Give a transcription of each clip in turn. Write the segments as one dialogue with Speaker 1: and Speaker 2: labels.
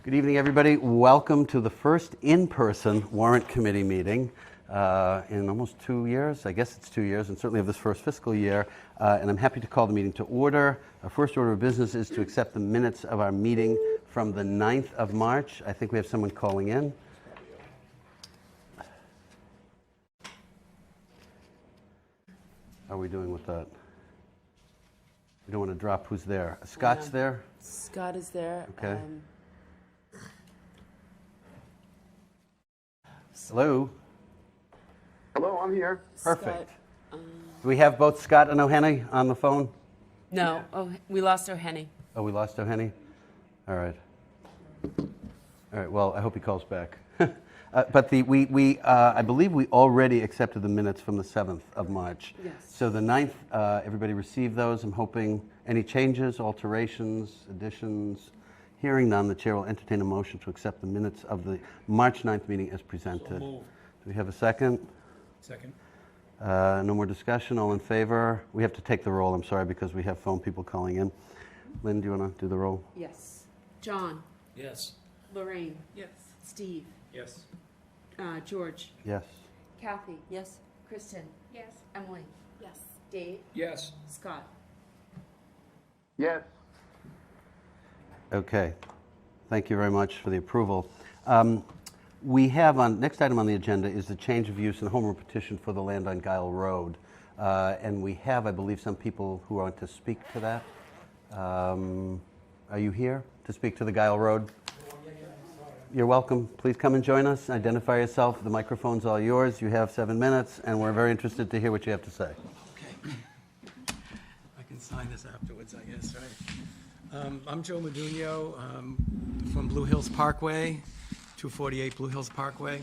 Speaker 1: Good evening, everybody. Welcome to the first in-person Warrant Committee meeting in almost 2 years. I guess it's 2 years, and certainly of this first fiscal year. And I'm happy to call the meeting to order. Our first order of business is to accept the minutes of our meeting from the 9th of March. I think we have someone calling in. How are we doing with that? We don't want to drop who's there. Scott's there?
Speaker 2: Scott is there.
Speaker 1: Okay. Hello?
Speaker 3: Hello, I'm here.
Speaker 1: Perfect.
Speaker 2: Scott,
Speaker 1: Do we have both Scott and O'Henny on the phone?
Speaker 2: no, oh, we lost O'Henny.
Speaker 1: Oh, we lost O'Henny? All right. All right, well, I hope he calls back. But I believe we already accepted the minutes from the 7th of March.
Speaker 2: Yes.
Speaker 1: So the 9th, everybody received those. I'm hoping any changes, alterations, additions. Hearing none, the chair will entertain a motion to accept the minutes of the March 9th meeting as presented.
Speaker 4: So moved.
Speaker 1: Do we have a second?
Speaker 4: Second.
Speaker 1: No more discussion. All in favor? We have to take the roll, I'm sorry, because we have phone people calling in. Lynn, do you want to do the roll?
Speaker 2: Yes. John,
Speaker 4: Yes.
Speaker 2: Lorraine,
Speaker 4: Yes.
Speaker 2: Steve,
Speaker 4: Yes.
Speaker 2: George,
Speaker 1: Yes.
Speaker 2: Kathy. Yes. Kristen.
Speaker 5: Yes.
Speaker 2: Emily.
Speaker 5: Yes.
Speaker 2: Dave.
Speaker 4: Yes.
Speaker 2: Scott.
Speaker 3: Yes.
Speaker 1: Okay. Thank you very much for the approval. We have next item on the agenda is the change of use and home rule petition for the land on Guile Road. And we have, I believe, some people who want to speak to that. Are you here to speak to the Guile Road? You're welcome. Please come and join us. Identify yourself. The microphone's all yours. You have 7 minutes, and we're very interested to hear what you have to say.
Speaker 4: Okay. I can sign this afterwards, I guess, right? I'm Joe Modugno from Blue Hills Parkway, 248 Blue Hills Parkway.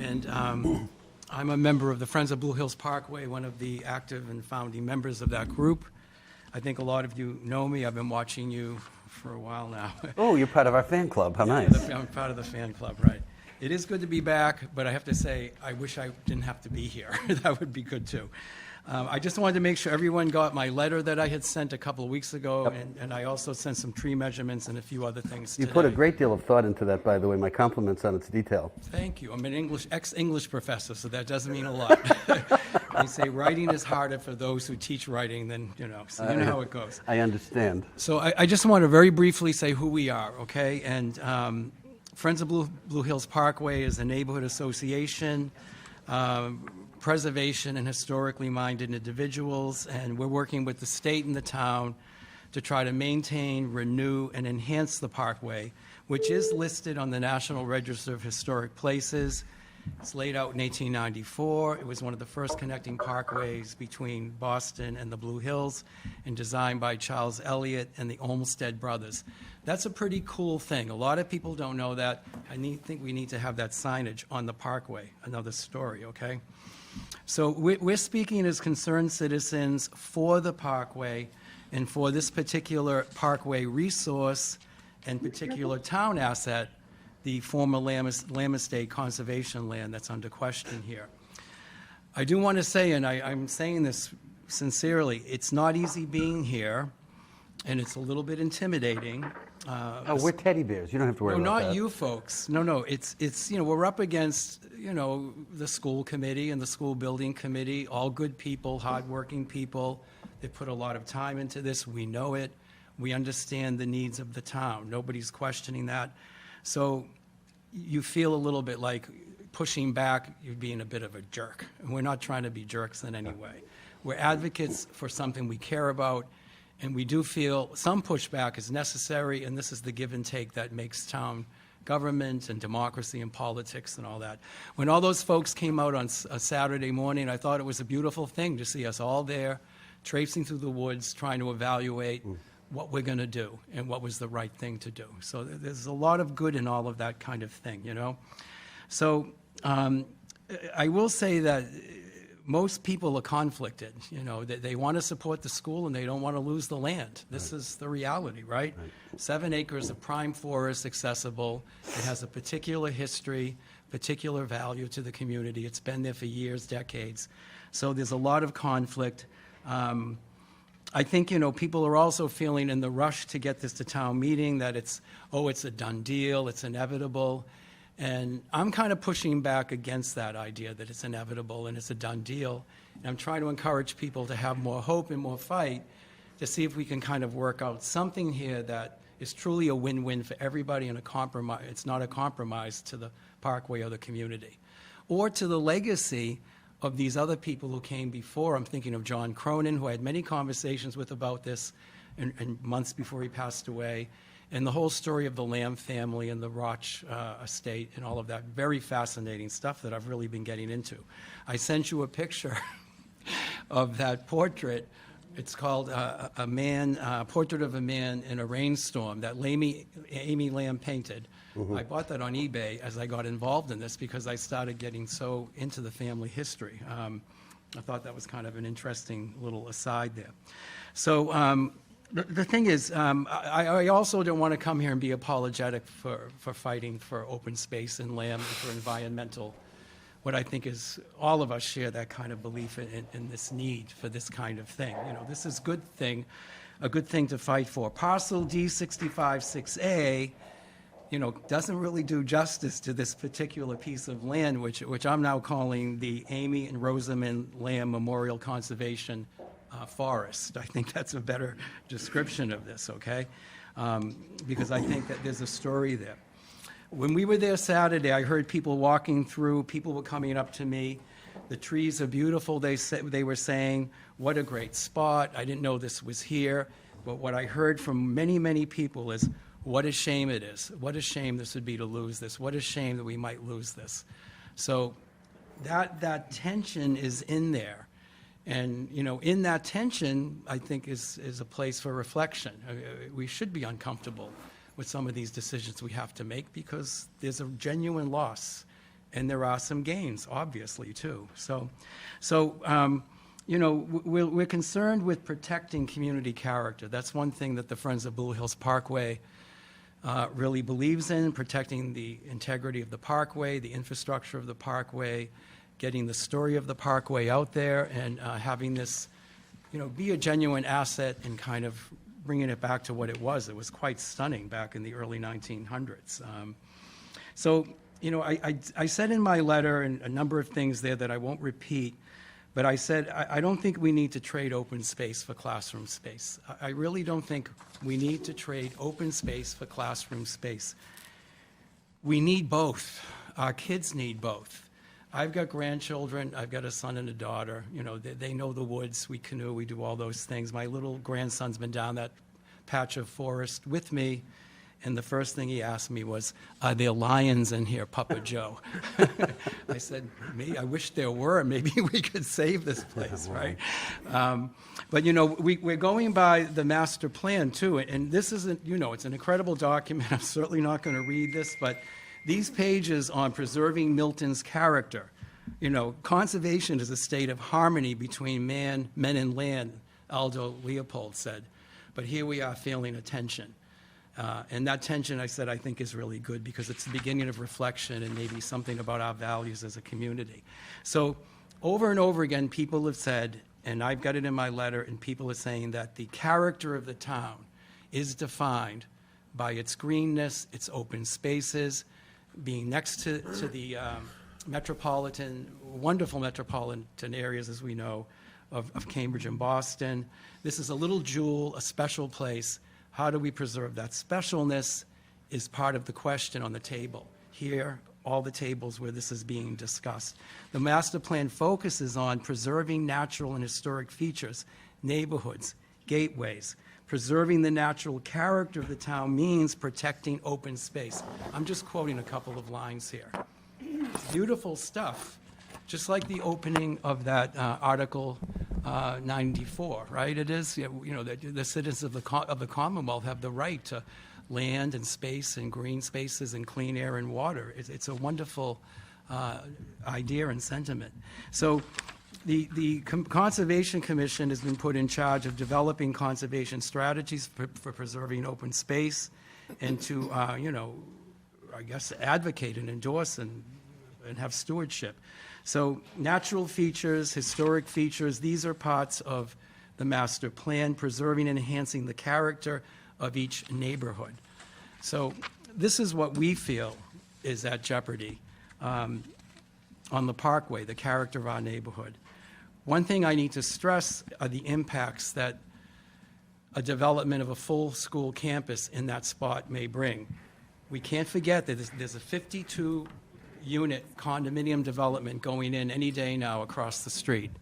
Speaker 4: And I'm a member of the Friends of Blue Hills Parkway, one of the active and founding members of that group. I think a lot of you know me. I've been watching you for a while now.
Speaker 1: Oh, you're part of our fan club. How nice.
Speaker 4: I'm part of the fan club, right. It is good to be back, but I have to say, I wish I didn't have to be here. That would be good, too. I just wanted to make sure everyone got my letter that I had sent a couple of weeks ago,
Speaker 1: Yep.
Speaker 4: and I also sent some tree measurements and a few other things
Speaker 1: You
Speaker 4: today.
Speaker 1: put a great deal of thought into that, by the way. My compliments on its detail.
Speaker 4: Thank you. I'm an ex-English professor, so that doesn't mean a lot. They say writing is harder for those who teach writing than, so you know how it goes.
Speaker 1: I understand.
Speaker 4: So I just want to very briefly say who we are, okay? And Friends of Blue Hills Parkway is a neighborhood association, preservation and historically minded individuals, and we're working with the state and the town to try to maintain, renew, and enhance the parkway, which is listed on the National Register of Historic Places. It's laid out in 1894. It was one of the first connecting parkways between Boston and the Blue Hills, and designed by Charles Elliott and the Olmsted brothers. That's a pretty cool thing. A lot of people don't know that. I think we need to have that signage on the parkway. Another story, okay? So we're speaking as concerned citizens for the parkway and for this particular parkway resource and particular town asset, the former Lamb Estate conservation land that's under question here. I do want to say, and I'm saying this sincerely, it's not easy being here, and it's a little bit intimidating.
Speaker 1: Oh, we're teddy bears. You don't have to worry
Speaker 4: No,
Speaker 1: about that.
Speaker 4: not you folks. No, it's we're up against, the school committee and the school building committee, all good people, hardworking people. They put a lot of time into this. We know it. We understand the needs of the town. Nobody's questioning that. So you feel a little bit like pushing back, you're being a bit of a jerk. And we're not trying to be jerks in any way. We're advocates for something we care about, and we do feel some pushback is necessary, and this is the give and take that makes town government and democracy and politics and all that. When all those folks came out on a Saturday morning, I thought it was a beautiful thing to see us all there, traipsing through the woods, trying to evaluate what we're going to do and what was the right thing to do. So there's a lot of good in all of that kind of thing, So I will say that most people are conflicted, that they want to support the school and they don't want to lose the land. This is the reality, right? 7 acres of prime forest accessible. It has a particular history, particular value to the community. It's been there for years, decades. So there's a lot of conflict. I think, people are also feeling in the rush to get this to town meeting that it's a done deal, it's inevitable. And I'm kind of pushing back against that idea that it's inevitable and it's a done deal. And I'm trying to encourage people to have more hope and more fight to see if we can kind of work out something here that is truly a win-win for everybody and a compromise. It's not a compromise to the Parkway or the community or to the legacy of these other people who came before. I'm thinking of John Cronin, who I had many conversations with about this in months before he passed away, and the whole story of the Lamb family and the Roch estate and all of that. Very fascinating stuff that I've really been getting into. I sent you a picture of that portrait. It's called Portrait of a Man in a Rainstorm that Amy Lamb painted. I bought that on eBay as I got involved in this because I started getting so into the family history. I thought that was kind of an interesting little aside there. So the thing is, I also don't want to come here and be apologetic for fighting for open space in Lamb and for environmental. What I think is all of us share that kind of belief in this need for this kind of thing. This is a good thing to fight for. Parcel D65-6A, doesn't really do justice to this particular piece of land, which I'm now calling the Amy and Rosamond Lamb Memorial Conservation Forest. I think that's a better description of this, okay? Because I think that there's a story there. When we were there Saturday, I heard people walking through, people were coming up to me. The trees are beautiful, they were saying, what a great spot. I didn't know this was here. But what I heard from many, many people is, what a shame it is. What a shame this would be to lose this. What a shame that we might lose this. So that tension is in there. And, in that tension, I think is a place for reflection. We should be uncomfortable with some of these decisions we have to make because there's a genuine loss and there are some gains, obviously, too. So we're concerned with protecting community character. That's one thing that the Friends of Blue Hills Parkway really believes in, protecting the integrity of the parkway, the infrastructure of the parkway, getting the story of the parkway out there, and having this, be a genuine asset and kind of bringing it back to what it was. It was quite stunning back in the early 1900s. I said in my letter and a number of things there that I won't repeat, but I said I don't think we need to trade open space for classroom space. I really don't think we need to trade open space for classroom space. We need both. Our kids need both. I've got grandchildren. I've got a son and a daughter. They know the woods. We canoe. We do all those things. My little grandson's been down that patch of forest with me, and the first thing he asked me was, "Are there lions in here, Papa Joe?" I said, I wish there were. Maybe we could save this place, right? But, we're going by the master plan, too, and this isn't, it's an incredible document. I'm certainly not going to read this, but these pages on preserving Milton's character, conservation is a state of harmony between men and land, Aldo Leopold said. But here we are feeling a tension. And that tension, I said, I think is really good because it's the beginning of reflection and maybe something about our values as a community. So over and over again, people have said, and I've got it in my letter, and people are saying that the character of the town is defined by its greenness, its open spaces, being next to the wonderful metropolitan areas, as we know, of Cambridge and Boston. This is a little jewel, a special place. How do we preserve that specialness is part of the question on the table. Here, all the tables where this is being discussed. The master plan focuses on preserving natural and historic features, neighborhoods, gateways. Preserving the natural character of the town means protecting open space. I'm just quoting a couple of lines here. It's beautiful stuff, just like the opening of that Article 94, right? It is, the citizens of the Commonwealth have the right to land and space and green spaces and clean air and water. It's a wonderful idea and sentiment. So the Conservation Commission has been put in charge of developing conservation strategies for preserving open space and to, I guess, advocate and endorse and have stewardship. So natural features, historic features, these are parts of the master plan, preserving and enhancing the character of each neighborhood. So this is what we feel is at jeopardy on the Parkway, the character of our neighborhood. One thing I need to stress are the impacts that a development of a full school campus in that spot may bring. We can't forget that there's a 52-unit condominium development going in any day now across the street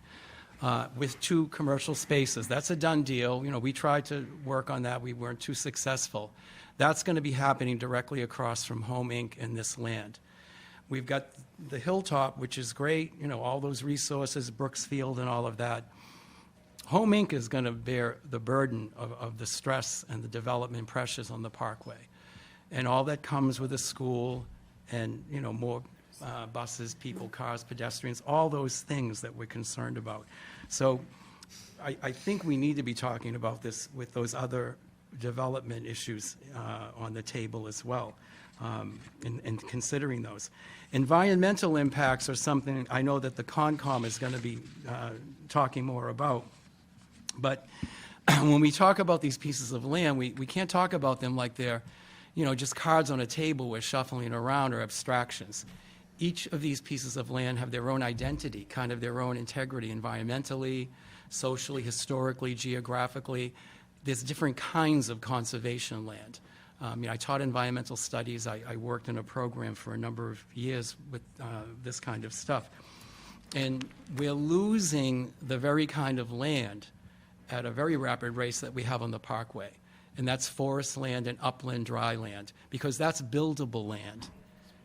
Speaker 4: with 2 commercial spaces. That's a done deal. You know, we tried to work on that. We weren't too successful. That's going to be happening directly across from Home Inc. in this land. We've got the Hilltop, which is great, you know, all those resources, Brooksfield and all of that. Home Inc. is going to bear the burden of the stress and the development pressures on the Parkway. And all that comes with a school and, you know, more buses, people, cars, pedestrians, all those things that we're concerned about. So I think we need to be talking about this with those other development issues on the table as well, and considering those. Environmental impacts are something I know that the Concom is going to be talking more about. But when we talk about these pieces of land, we can't talk about them like they're, you know, just cards on a table we're shuffling around or abstractions. Each of these pieces of land have their own identity, kind of their own integrity, environmentally, socially, historically, geographically. There's different kinds of conservation land. You know, I taught environmental studies. I worked in a program for a number of years with this kind of stuff. And we're losing the very kind of land at a very rapid rate that we have on the Parkway. And that's forest land and upland dry land, because that's buildable land.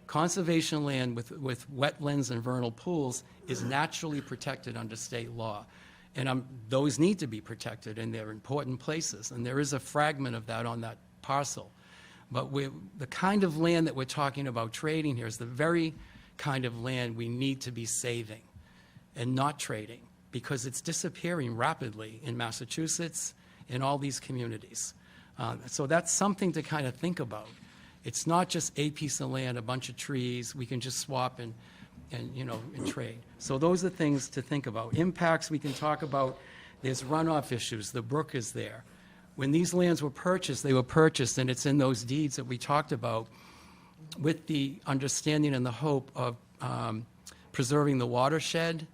Speaker 4: Conservation land with wetlands and vernal pools is naturally protected under state law. And those need to be protected, and they're important places. And there is a fragment of that on that parcel. But the kind of land that we're talking about trading here is the very kind of land we need to be saving and not trading, because it's disappearing rapidly in Massachusetts, in all these communities. So that's something to kind of think about. It's not just a piece of land, a bunch of trees, we can just swap and trade. So those are things to think about. Impacts we can talk about. There's runoff issues. The brook is there. When these lands were purchased, they were purchased, and it's in those deeds that we talked about, with the understanding and the hope of preserving the watershed,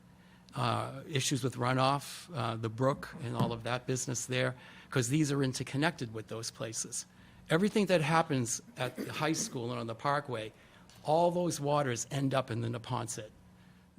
Speaker 4: issues with runoff, the brook, and all of that business there, because these are interconnected with those places. Everything that happens at the high school and on the Parkway, all those waters end up in the Neponset.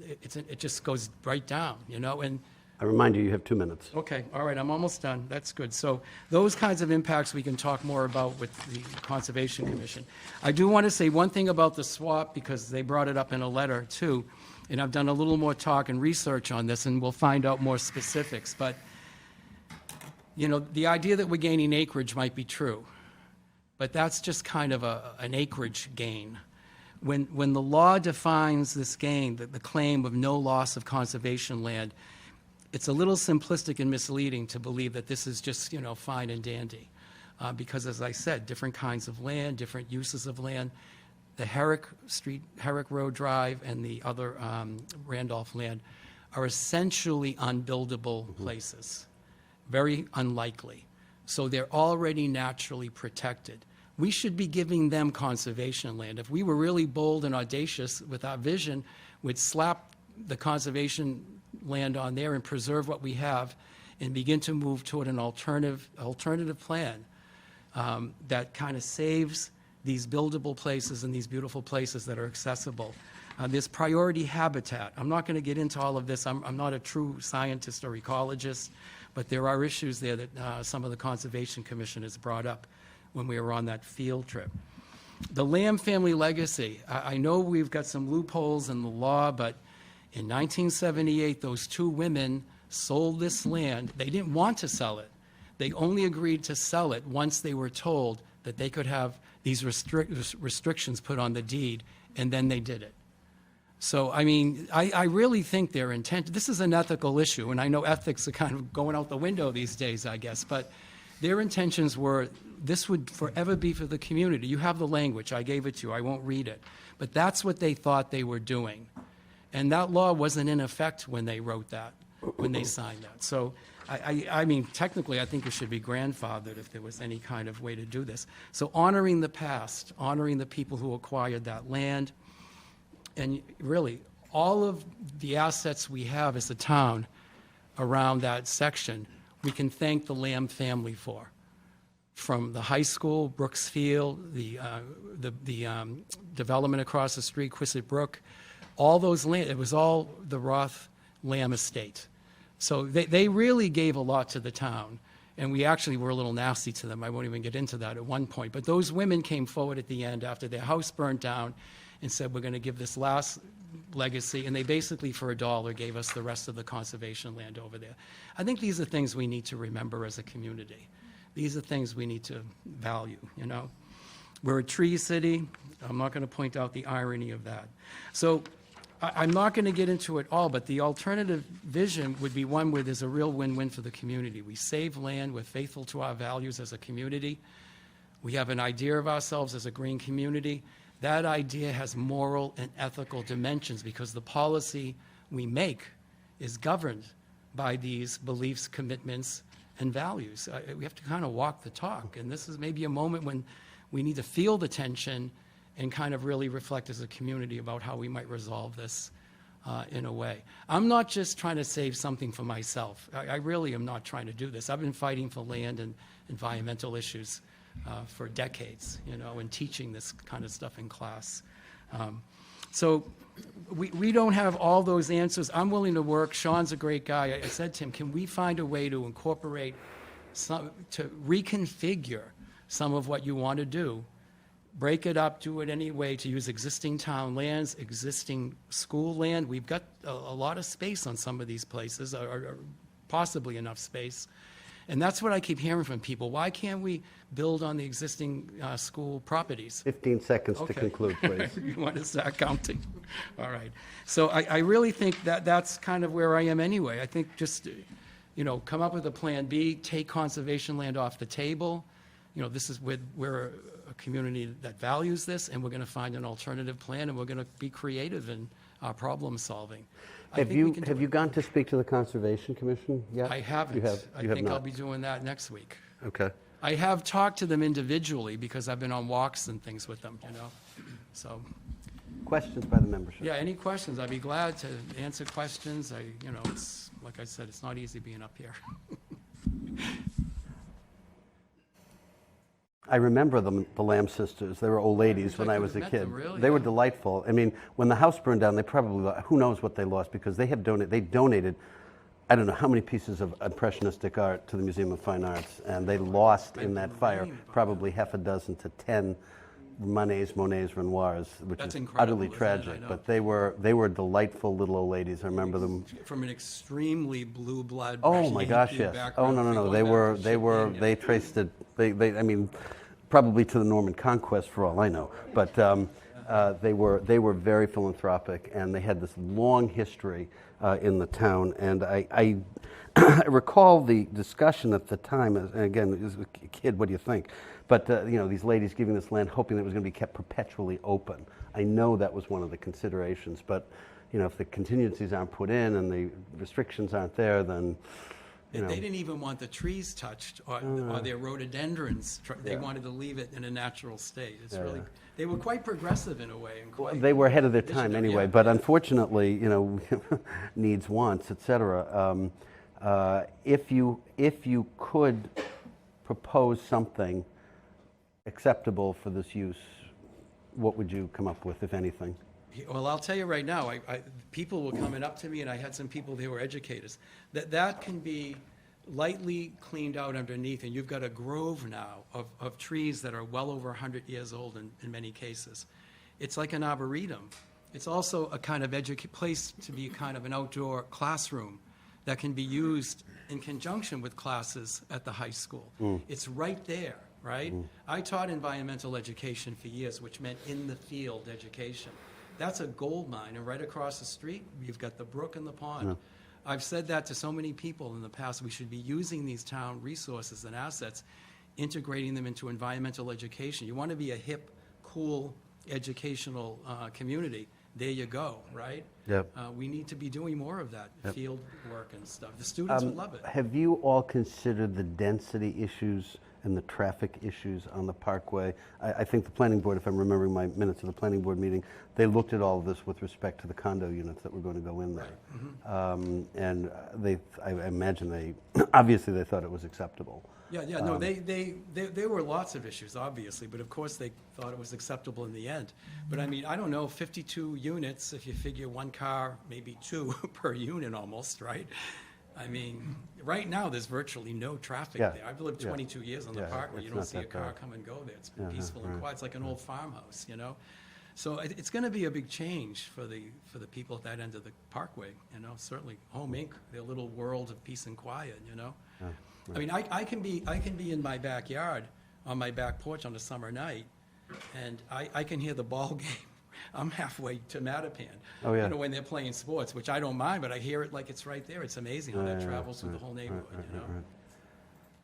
Speaker 4: It just goes right down, you know, and
Speaker 1: I remind you, you have 2 minutes.
Speaker 4: okay, all right, I'm almost done. That's good. So those kinds of impacts we can talk more about with the Conservation Commission. I do want to say one thing about the swap, because they brought it up in a letter too, and I've done a little more talk and research on this, and we'll find out more specifics. But, you know, the idea that we're gaining acreage might be true, but that's just kind of an acreage gain. When the law defines this gain, the claim of no loss of conservation land, it's a little simplistic and misleading to believe that this is just, you know, fine and dandy. Because, as I said, different kinds of land, different uses of land. The Herrick Road Drive and the other Randolph land are essentially unbuildable places, very unlikely. So they're already naturally protected. We should be giving them conservation land. If we were really bold and audacious with our vision, we'd slap the conservation land on there and preserve what we have and begin to move toward an alternative plan that kind of saves these buildable places and these beautiful places that are accessible. There's priority habitat. I'm not going to get into all of this. I'm not a true scientist or ecologist, but there are issues there that some of the Conservation Commission has brought up when we were on that field trip. The Lamb family legacy. I know we've got some loopholes in the law, but in 1978, those 2 women sold this land. They didn't want to sell it. They only agreed to sell it once they were told that they could have these restrictions put on the deed, and then they did it. So, I mean, I really think their intent, this is an ethical issue, and I know ethics are kind of going out the window these days, I guess, but their intentions were this would forever be for the community. You have the language. I gave it to you. I won't read it. But that's what they thought they were doing. And that law wasn't in effect when they wrote that. when they signed that. So, I mean, technically, I think it should be grandfathered if there was any kind of way to do this. So honoring the past, honoring the people who acquired that land, and really, all of the assets we have as a town around that section, we can thank the Lamb family for. From the high school, Brooks Field, the development across the street, Quistit Brook, all those land, it was all the Roth Lamb estate. So they really gave a lot to the town, and we actually were a little nasty to them. I won't even get into that at one point. But those women came forward at the end after their house burned down and said, we're going to give this last legacy, and they basically, for $1, gave us the rest of the conservation land over there. I think these are things we need to remember as a community. These are things we need to value, you know. We're a tree city. I'm not going to point out the irony of that. So I'm not going to get into it all, but the alternative vision would be one where there's a real win-win for the community. We save land, we're faithful to our values as a community. We have an idea of ourselves as a green community. That idea has moral and ethical dimensions because the policy we make is governed by these beliefs, commitments, and values. We have to kind of walk the talk, and this is maybe a moment when we need to feel the tension and kind of really reflect as a community about how we might resolve this in a way. I'm not just trying to save something for myself. I really am not trying to do this. I've been fighting for land and environmental issues for decades, you know, and teaching this kind of stuff in class. So we don't have all those answers. I'm willing to work. Sean's a great guy. I said to him, can we find a way to incorporate to reconfigure some of what you want to do, break it up, do it anyway, to use existing town lands, existing school land. We've got a lot of space on some of these places, or possibly enough space. And that's what I keep hearing from people. Why can't we build on the existing school properties?
Speaker 1: 15 seconds to
Speaker 4: Okay.
Speaker 1: conclude, please.
Speaker 4: You want to start counting? All right. So I really think that that's kind of where I am anyway. I think just, you know, come up with a plan B, take conservation land off the table. You know, this is we're a community that values this, and we're going to find an alternative plan, and we're going to be creative in our problem solving.
Speaker 1: Have you gone to speak to the Conservation Commission yet?
Speaker 4: I haven't.
Speaker 1: You have,
Speaker 4: I
Speaker 1: you have
Speaker 4: think I'll
Speaker 1: not.
Speaker 4: be doing that next week.
Speaker 1: Okay.
Speaker 4: I have talked to them individually because I've been on walks and things with them, you know. So,
Speaker 1: Questions by the membership?
Speaker 4: yeah, any questions? I'd be glad to answer questions. You know, it's like I said, it's not easy being up here.
Speaker 1: I remember them, the Lamb sisters. They were old ladies when
Speaker 4: I
Speaker 1: I
Speaker 4: could
Speaker 1: was a
Speaker 4: have met
Speaker 1: kid.
Speaker 4: them, really,
Speaker 1: They were
Speaker 4: yeah.
Speaker 1: delightful. I mean, when the house burned down, they probably, who knows what they lost, because they donated, I don't know how many pieces of impressionistic art to the Museum of Fine Arts, and they lost in that fire probably half a dozen to 10 Monets, Renoirs, which
Speaker 4: That's
Speaker 1: is
Speaker 4: incredible,
Speaker 1: utterly
Speaker 4: isn't it?
Speaker 1: tragic.
Speaker 4: I know.
Speaker 1: But they were delightful little old ladies. I remember them.
Speaker 4: From an extremely blue blood.
Speaker 1: Oh my gosh,
Speaker 4: Yankee
Speaker 1: yes.
Speaker 4: background,
Speaker 1: Oh no.
Speaker 4: going
Speaker 1: They
Speaker 4: back
Speaker 1: were
Speaker 4: to Champagne,
Speaker 1: they traced it. I mean, probably to the Norman Conquest for all I know. But they were very philanthropic, and they had this long history in the town. And I I recall the discussion at the time. And again, as a kid, what do you think? But you know, these ladies giving this land, hoping that it was going to be kept perpetually open. I know that was one of the considerations. But you know, if the contingencies aren't put in and the restrictions aren't there, then you know.
Speaker 4: They didn't even want the trees touched or their rhododendrons. They wanted to leave it in a natural state. It's really, they were quite progressive in a way. And quite
Speaker 1: They were ahead of their time
Speaker 4: visionary,
Speaker 1: anyway,
Speaker 4: yeah.
Speaker 1: but unfortunately, you know, needs, wants, et cetera. If you could propose something acceptable for this use, what would you come up with, if anything?
Speaker 4: Well, I'll tell you right now, people were coming up to me, and I had some people, they were educators, that can be lightly cleaned out underneath, and you've got a grove now of trees that are well over 100 years old in many cases. It's like an arboretum. It's also a kind of place to be kind of an outdoor classroom that can be used in conjunction with classes at the high school. It's right there, right? I taught environmental education for years, which meant in the field education. That's a gold mine, and right across the street, you've got the brook and the pond. I've said that to so many people in the past. We should be using these town resources and assets, integrating them into environmental education. You want to be a hip, cool, educational community, there you go, right?
Speaker 1: Yep.
Speaker 4: We need to be doing more of that field work and stuff. The students would love it.
Speaker 1: Have you all considered the density issues and the traffic issues on the Parkway? I think the planning board, if I'm remembering my minutes of the planning board meeting, they looked at all of this with respect to the condo units that were going to go in there. And I imagine they, obviously they thought it was acceptable.
Speaker 4: Yeah, no, there were lots of issues, obviously, but of course they thought it was acceptable in the end. But I mean, I don't know, 52 units, if you figure one car, maybe two per unit almost, right? I mean, right now, there's virtually no traffic
Speaker 1: Yeah,
Speaker 4: there. I've lived
Speaker 1: yeah.
Speaker 4: 22 years on the
Speaker 1: Yeah,
Speaker 4: Parkway. You
Speaker 1: it's
Speaker 4: don't
Speaker 1: not
Speaker 4: see a
Speaker 1: that
Speaker 4: car
Speaker 1: bad.
Speaker 4: come and go there. It's
Speaker 1: Uh-huh,
Speaker 4: peaceful and
Speaker 1: right.
Speaker 4: quiet. It's like an old farmhouse, you know? So it's going to be a big change for the people at that end of the Parkway, you know? Certainly, Home Inc., their little world of peace and quiet, you know? I mean, I can be in my backyard, on my back porch on a summer night, and I can hear the ball game. I'm halfway to Mattapan.
Speaker 1: Oh, yeah.
Speaker 4: You know, when they're playing sports, which I don't mind, but I hear it like it's right there. It's amazing how that travels through the whole neighborhood, you know?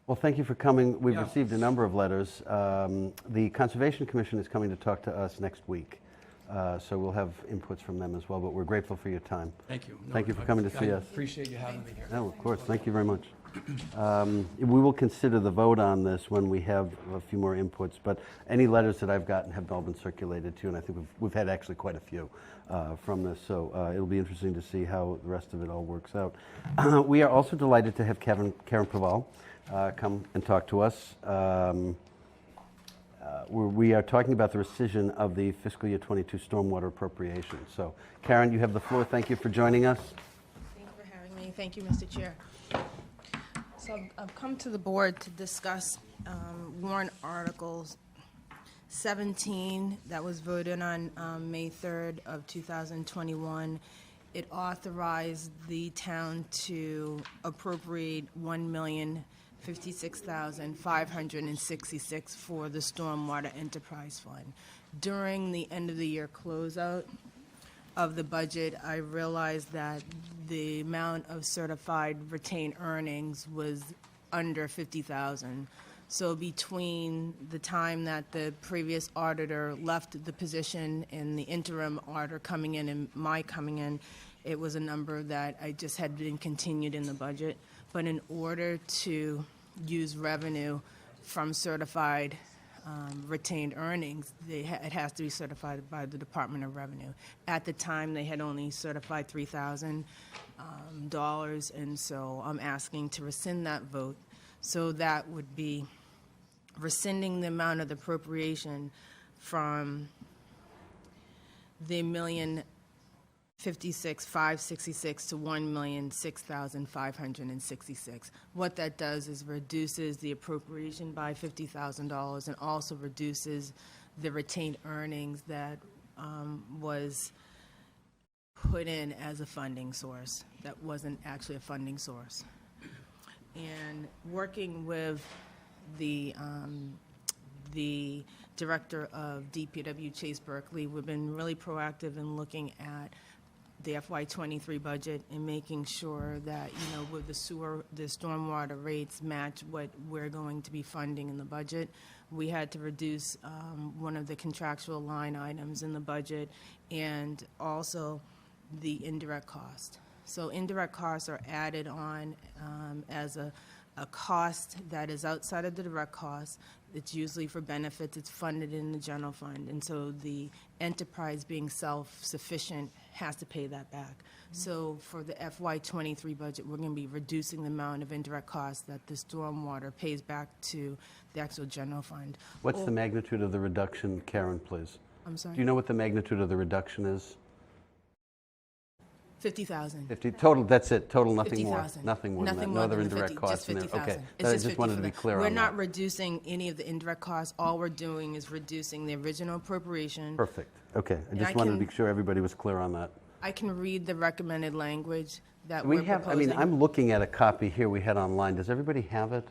Speaker 1: Well, thank you for coming. We've
Speaker 4: Yeah.
Speaker 1: received a number of letters. The Conservation Commission is coming to talk to us next week, so we'll have inputs from them as well, but we're grateful for your time.
Speaker 4: Thank you. No,
Speaker 1: Thank you for coming to see us.
Speaker 4: I appreciate you having me here.
Speaker 1: No, of course, thank you very much. We will consider the vote on this when we have a few more inputs, but any letters that I've gotten have all been circulated to you, and I think we've had actually quite a few from this, so it'll be interesting to see how the rest of it all works out. We are also delighted to have Karen Praval come and talk to us. We are talking about the rescission of the fiscal year 22 stormwater appropriation. So, Karen, you have the floor. Thank you for joining us.
Speaker 5: Thank you for having me. Thank you, Mr. Chair. So I've come to the board to discuss warrant articles 17 that was voted on May 3rd of 2021. It authorized the town to appropriate $1,056,566 for the Stormwater Enterprise Fund. During the end of the year closeout of the budget, I realized that the amount of certified retained earnings was under 50,000. So between the time that the previous auditor left the position and the interim auditor coming in and my coming in, it was a number that I just had been continued in the budget. But in order to use revenue from certified retained earnings, it has to be certified by the Department of Revenue. At the time, they had only certified $3,000, and so I'm asking to rescind that vote. So that would be rescinding the amount of the appropriation from the $1,056,566 to $1,006,566. What that does is reduces the appropriation by $50,000 and also reduces the retained earnings that was put in as a funding source. That wasn't actually a funding source. And working with the director of DPW, Chase Berkeley, we've been really proactive in looking at the FY23 budget and making sure that, you know, with the stormwater rates match what we're going to be funding in the budget. We had to reduce one of the contractual line items in the budget and also the indirect cost. So indirect costs are added on as a cost that is outside of the direct cost. It's usually for benefits. It's funded in the general fund. And so the enterprise being self-sufficient has to pay that back. So for the FY23 budget, we're going to be reducing the amount of indirect costs that the stormwater pays back to the actual general fund.
Speaker 1: What's the magnitude of the reduction, Karen, please?
Speaker 5: I'm sorry?
Speaker 1: Do you know what the magnitude of the reduction is?
Speaker 5: 50,000.
Speaker 1: 50, total, that's it, total, nothing more?
Speaker 5: 50,000.
Speaker 1: Nothing more than that,
Speaker 5: Nothing
Speaker 1: no
Speaker 5: more
Speaker 1: other
Speaker 5: than the
Speaker 1: indirect
Speaker 5: 50,
Speaker 1: costs
Speaker 5: just
Speaker 1: in there?
Speaker 5: 50,000.
Speaker 1: Okay,
Speaker 5: It's
Speaker 1: I
Speaker 5: just
Speaker 1: just wanted to be
Speaker 5: 50,000.
Speaker 1: clear on that.
Speaker 5: We're not reducing any of the indirect costs. All we're doing is reducing the original appropriation.
Speaker 1: Perfect, okay, I
Speaker 5: And
Speaker 1: just
Speaker 5: I
Speaker 1: wanted to
Speaker 5: can-
Speaker 1: be sure everybody was clear on that.
Speaker 5: I can read the recommended language that
Speaker 1: We
Speaker 5: we're
Speaker 1: have, I
Speaker 5: proposing.
Speaker 1: mean, I'm looking at a copy here we had online, does everybody have it?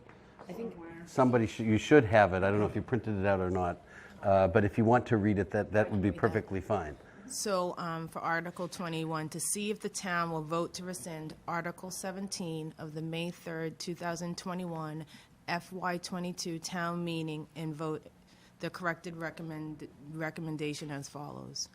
Speaker 2: I think
Speaker 1: Somebody, you should have it, I don't know if you printed it out or not, but if you want to read it, that would be perfectly fine.
Speaker 5: So for Article 21, to see if the town will vote to rescind Article 17 of the May 3rd, 2021 FY22 town meeting and vote the corrected recommendation as follows.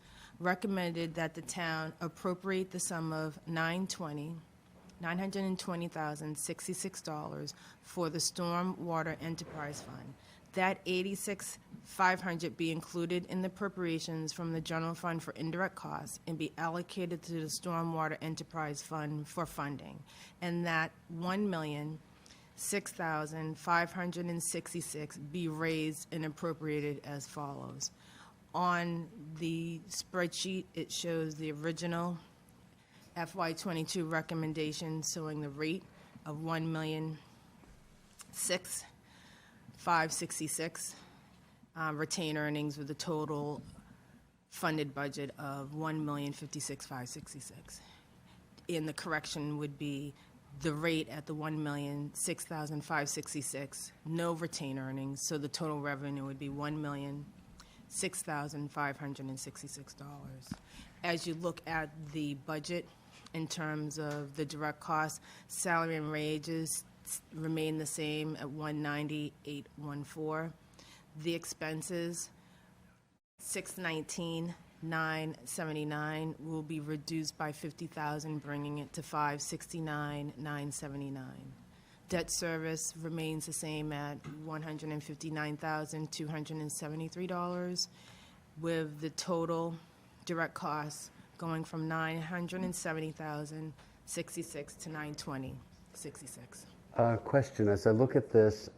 Speaker 5: recommended that the town appropriate the sum of $920,066 for the Stormwater Enterprise Fund. That $86,500 be included in the appropriations from the general fund for indirect costs and be allocated to the Stormwater Enterprise Fund for funding. And that $1,006,566 be raised and appropriated as follows. On the spreadsheet, it shows the original FY22 recommendation showing the rate of $1,006,566, retained earnings with a total funded budget of $1,056,566. And the correction would be the rate at the $1,006,566, no retained earnings, so the total revenue would be $1,006,566. As you look at the budget in terms of the direct costs, salary and wages remain the same at $190,814. The expenses, $619,979 will be reduced by $50,000, bringing it to $569,979. Debt service remains the same at $159,273, with the total direct costs going from $970,066 to $920,066.
Speaker 1: Question, as I look at this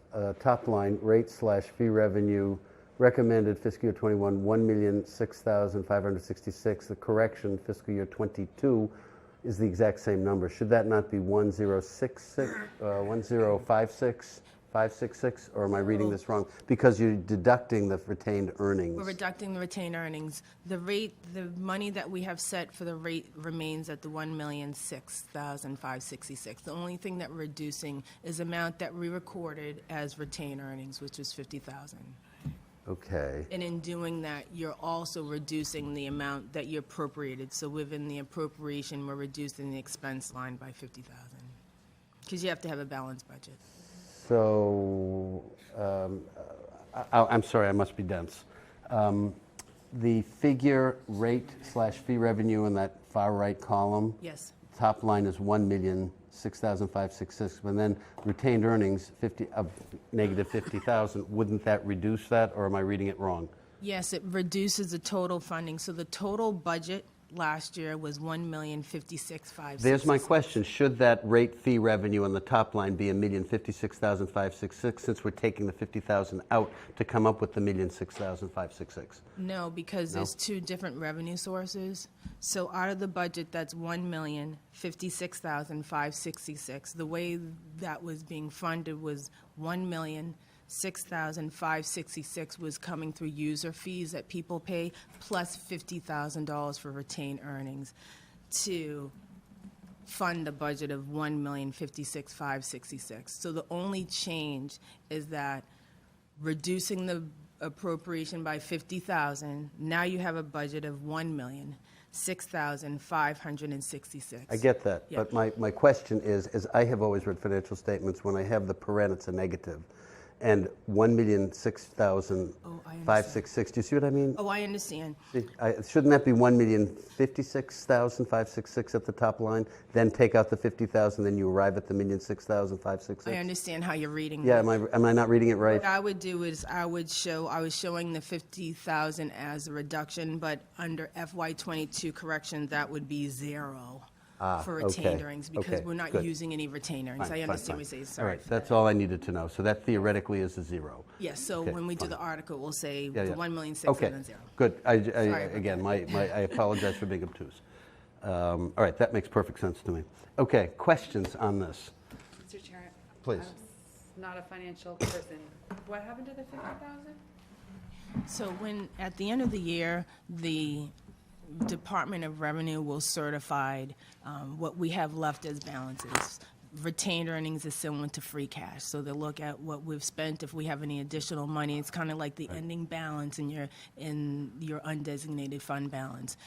Speaker 1: top line, rate/fee revenue, recommended fiscal year 21, $1,006,566. The correction, fiscal year 22, is the exact same number. Should that not be 1,056,566, or am I reading this wrong? Because you're deducting the retained earnings.
Speaker 5: We're deducting the retained earnings. The rate, the money that we have set for the rate remains at the $1,006,566. The only thing that we're reducing is the amount that we recorded as retained earnings, which was $50,000.
Speaker 1: Okay.
Speaker 5: And in doing that, you're also reducing the amount that you appropriated. So within the appropriation, we're reducing the expense line by $50,000. Because you have to have a balanced budget.
Speaker 1: So, I'm sorry, I must be dense. The figure rate/fee revenue in that far right column,
Speaker 5: Yes.
Speaker 1: top line is $1,006,566, but then retained earnings negative $50,000. Wouldn't that reduce that, or am I reading it wrong?
Speaker 5: Yes, it reduces the total funding. So the total budget last year was $1,056,566.
Speaker 1: There's my question. Should that rate fee revenue on the top line be $1,056,566, since we're taking the $50,000 out to come up with the $1,006,566?
Speaker 5: No, because there's two different revenue sources. So out of the budget, that's $1,056,566. The way that was being funded was $1,006,566 was coming through user fees that people pay, plus $50,000 for retained earnings to fund a budget of $1,056,566. So the only change is that reducing the appropriation by $50,000, now you have a budget of $1,006,566.
Speaker 1: I get that,
Speaker 5: Yeah.
Speaker 1: but my question is, as I have always read financial statements, when I have the paren, it's a negative, and $1,006,566. Do you see what I mean?
Speaker 5: Oh, I understand.
Speaker 1: Shouldn't that be $1,056,566 at the top line? Then take out the $50,000, then you arrive at the $1,006,566.
Speaker 5: I understand how you're reading
Speaker 1: Yeah,
Speaker 5: this.
Speaker 1: am I not reading it right?
Speaker 5: What I would do is I was showing the $50,000 as a reduction, but under FY22 correction, that would be zero for retained
Speaker 1: okay,
Speaker 5: earnings, because
Speaker 1: okay,
Speaker 5: we're not
Speaker 1: good.
Speaker 5: using any retained earnings.
Speaker 1: Fine,
Speaker 5: I
Speaker 1: fine,
Speaker 5: understand what
Speaker 1: fine.
Speaker 5: you're saying.
Speaker 1: All
Speaker 5: Sorry.
Speaker 1: right, that's all I needed to know. So that theoretically is a zero.
Speaker 5: Yes, so
Speaker 1: Okay,
Speaker 5: when we do
Speaker 1: fine.
Speaker 5: the article, we'll say
Speaker 1: Yeah,
Speaker 5: the
Speaker 1: yeah.
Speaker 5: 1,006,000
Speaker 1: Okay,
Speaker 5: and then zero.
Speaker 1: good.
Speaker 5: about
Speaker 1: Again, I apologize for being obtuse. All right, that makes perfect sense to me. Okay, questions on this?
Speaker 2: Mr. Chair.
Speaker 1: Please.
Speaker 2: I'm not a financial person. What happened to the 50,000?
Speaker 5: So when, at the end of the year, the Department of Revenue will certify what we have left as balances. Retained earnings is similar to free cash, so they'll look at what we've spent, if we have any additional money. It's kind of like the ending balance in your undesignated fund balance.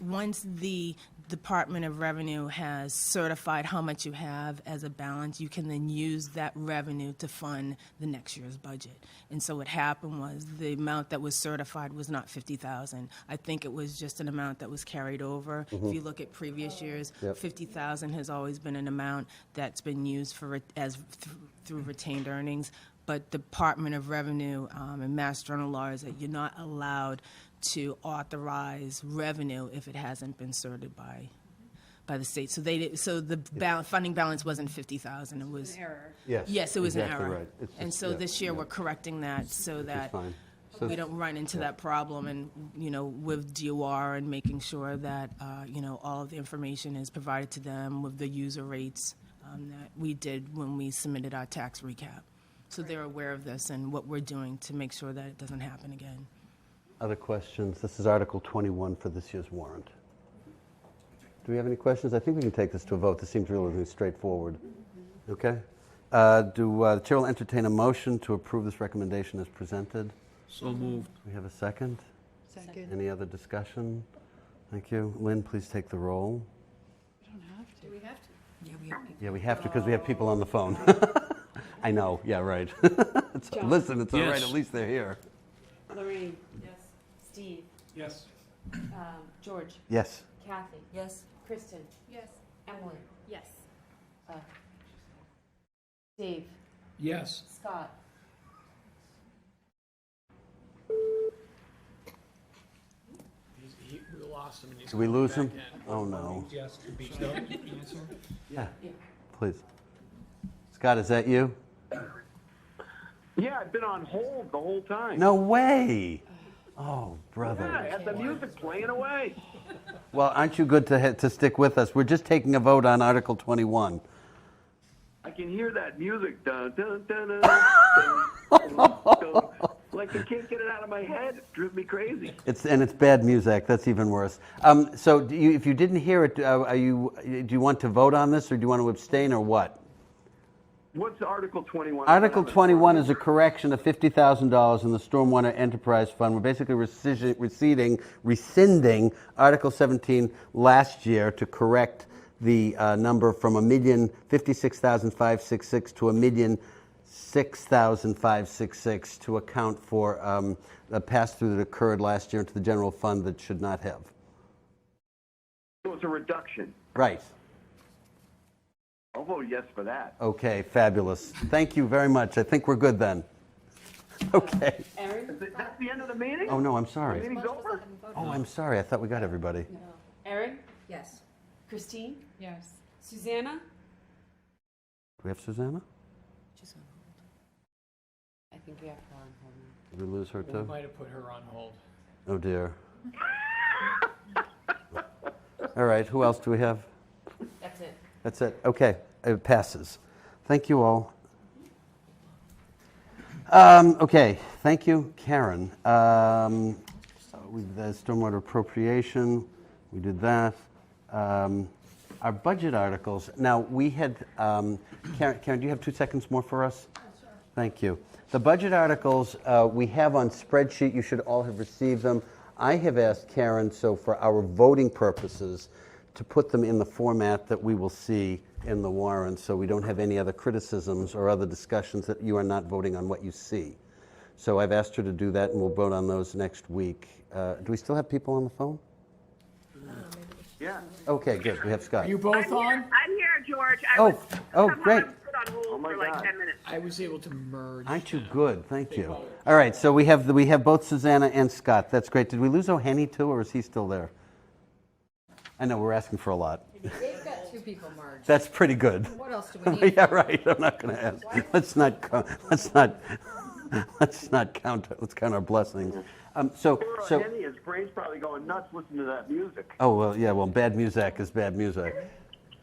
Speaker 5: once the Department of Revenue has certified how much you have as a balance, you can then use that revenue to fund the next year's budget. And so what happened was the amount that was certified was not 50,000. I think it was just an amount that was carried over. If you look at previous years,
Speaker 1: Yep.
Speaker 5: 50,000 has always been an amount that's been used for through retained earnings. But Department of Revenue and Mass General law is that you're not allowed to authorize revenue if it hasn't been certified by the state. So the funding balance wasn't 50,000. It was
Speaker 2: An error.
Speaker 5: yes, it was
Speaker 1: exactly
Speaker 5: an error.
Speaker 1: right. It's
Speaker 5: And
Speaker 1: just-
Speaker 5: so
Speaker 1: yeah,
Speaker 5: this year
Speaker 1: yeah.
Speaker 5: we're correcting that so that
Speaker 1: fine. So-
Speaker 5: we don't run into that problem, and with DOR and making sure that all of the information is provided to them with the user rates that we did when we submitted our tax recap. So they're aware of this and what we're doing to make sure that it doesn't happen again.
Speaker 1: Other questions? This is Article 21 for this year's warrant. Do we have any questions? I think we can take this to a vote. This seems really straightforward. Okay. The chair will entertain a motion to approve this recommendation as presented.
Speaker 6: So moved.
Speaker 1: Do we have a second?
Speaker 2: Second.
Speaker 1: Any other discussion? Thank you. Lynn, please take the roll.
Speaker 2: We don't have to. Do we have to?
Speaker 1: Yeah, we have to because we have people on the phone. I know. Yeah, right. Listen, it's all right.
Speaker 6: Yes.
Speaker 1: At least they're here.
Speaker 7: Lorraine.
Speaker 2: Yes.
Speaker 7: Steve.
Speaker 6: Yes.
Speaker 7: George.
Speaker 1: Yes.
Speaker 7: Kathy.
Speaker 5: Yes.
Speaker 7: Kristen.
Speaker 2: Yes.
Speaker 7: Emily.
Speaker 2: Yes.
Speaker 7: Dave.
Speaker 6: Yes.
Speaker 7: Scott.
Speaker 6: We lost him.
Speaker 1: Did we lose him? Oh, no.
Speaker 6: Yes. Answer?
Speaker 1: Yeah. Please. Scott, is that you?
Speaker 3: Yeah, I've been on hold the whole time.
Speaker 1: No way. Oh,
Speaker 3: Yeah, I
Speaker 1: brother.
Speaker 3: had the music playing away.
Speaker 1: Well, aren't you good to stick with us? We're just taking a vote on Article 21.
Speaker 3: I can hear that music. Dun, dun, dun, dun, dun, dun. Like I can't get it out of my head. It drives me crazy.
Speaker 1: It's bad music. That's even worse. So, if you didn't hear it, do you want to vote on this, or do you want to abstain, or what?
Speaker 3: What's Article 21?
Speaker 1: Article 21 is a correction of $50,000 in the Stormwater Enterprise Fund. We're basically rescinding Article 17 last year to correct the number from $1,056,566 to $1,006,566 to account for the pass-through that occurred last year into the general fund that should not have.
Speaker 3: So it's a reduction.
Speaker 1: Right.
Speaker 3: I'll vote yes for that.
Speaker 1: Okay, fabulous. Thank you very much. I think we're good then. Okay.
Speaker 7: Aaron.
Speaker 3: That's the end of the meeting?
Speaker 1: Oh, no, I'm
Speaker 3: The
Speaker 1: sorry.
Speaker 3: meeting's over?
Speaker 1: Oh, I'm sorry. I thought we got everybody.
Speaker 7: Aaron.
Speaker 2: Yes.
Speaker 7: Christine.
Speaker 2: Yes.
Speaker 7: Susanna.
Speaker 1: Do we have Susanna?
Speaker 7: I think we have her on hold now.
Speaker 1: Did we lose her
Speaker 6: We
Speaker 1: too?
Speaker 6: might have put her on hold.
Speaker 1: Oh, dear. All right, who else do we have?
Speaker 7: That's it.
Speaker 1: That's it. Okay, it passes. Thank you all. Okay, thank you, Karen. The stormwater appropriation, we did that. Our budget articles. Now, we had, Karen, do you have 2 seconds more for us? Sure. Thank you. The budget articles we have on spreadsheet. You should all have received them. I have asked Karen, so for our voting purposes, to put them in the format that we will see in the warrant, so we don't have any other criticisms or other discussions that you are not voting on what you see. So I've asked her to do that, and we'll vote on those next week. Do we still have people on the phone?
Speaker 3: Yeah.
Speaker 1: Okay, good. We have Scott.
Speaker 6: Are you both on?
Speaker 8: I'm here, George.
Speaker 1: Oh, great.
Speaker 8: Put on hold
Speaker 3: my
Speaker 8: for like
Speaker 3: God.
Speaker 8: 10 minutes.
Speaker 6: I was able to merge.
Speaker 1: Aren't you good? Thank you. All right, so we have both Susanna and Scott. That's great. Did we lose O'Henny too, or is he still there? I know we're asking for a lot.
Speaker 9: They've got 2 people merged.
Speaker 1: That's pretty good.
Speaker 9: What else do we need?
Speaker 1: Yeah, right. I'm not going to ask. Let's not count. Let's count our blessings. So.
Speaker 3: Henny, his brain's probably going nuts listening to that music.
Speaker 1: Oh well, yeah. Well, bad music is bad music.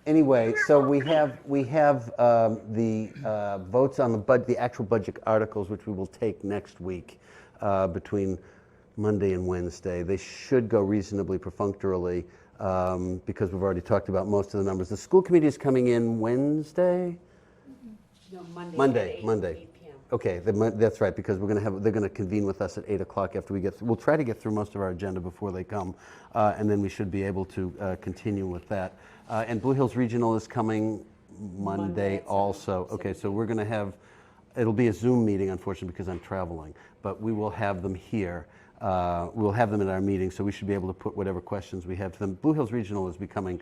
Speaker 1: Anyway, so we have the votes on the actual budget articles, which we will take next week between Monday and Wednesday. They should go reasonably perfunctorily because we've already talked about most of the numbers. The school committee is coming in Wednesday.
Speaker 7: No, Monday.
Speaker 1: Monday,
Speaker 7: at 8
Speaker 1: Monday.
Speaker 7: 8 p.m.
Speaker 1: Okay, that's right, because they're going to convene with us at 8 o'clock after we'll try to get through most of our agenda before they come, and then we should be able to continue with that. And Blue Hills Regional is coming Monday
Speaker 7: at
Speaker 1: also.
Speaker 7: 7
Speaker 1: Okay, so
Speaker 7: p.m.
Speaker 1: we're going to have, it'll be a Zoom meeting, unfortunately, because I'm traveling, but we will have them here. We'll have them at our meeting, so we should be able to put whatever questions we have to them. Blue Hills Regional is becoming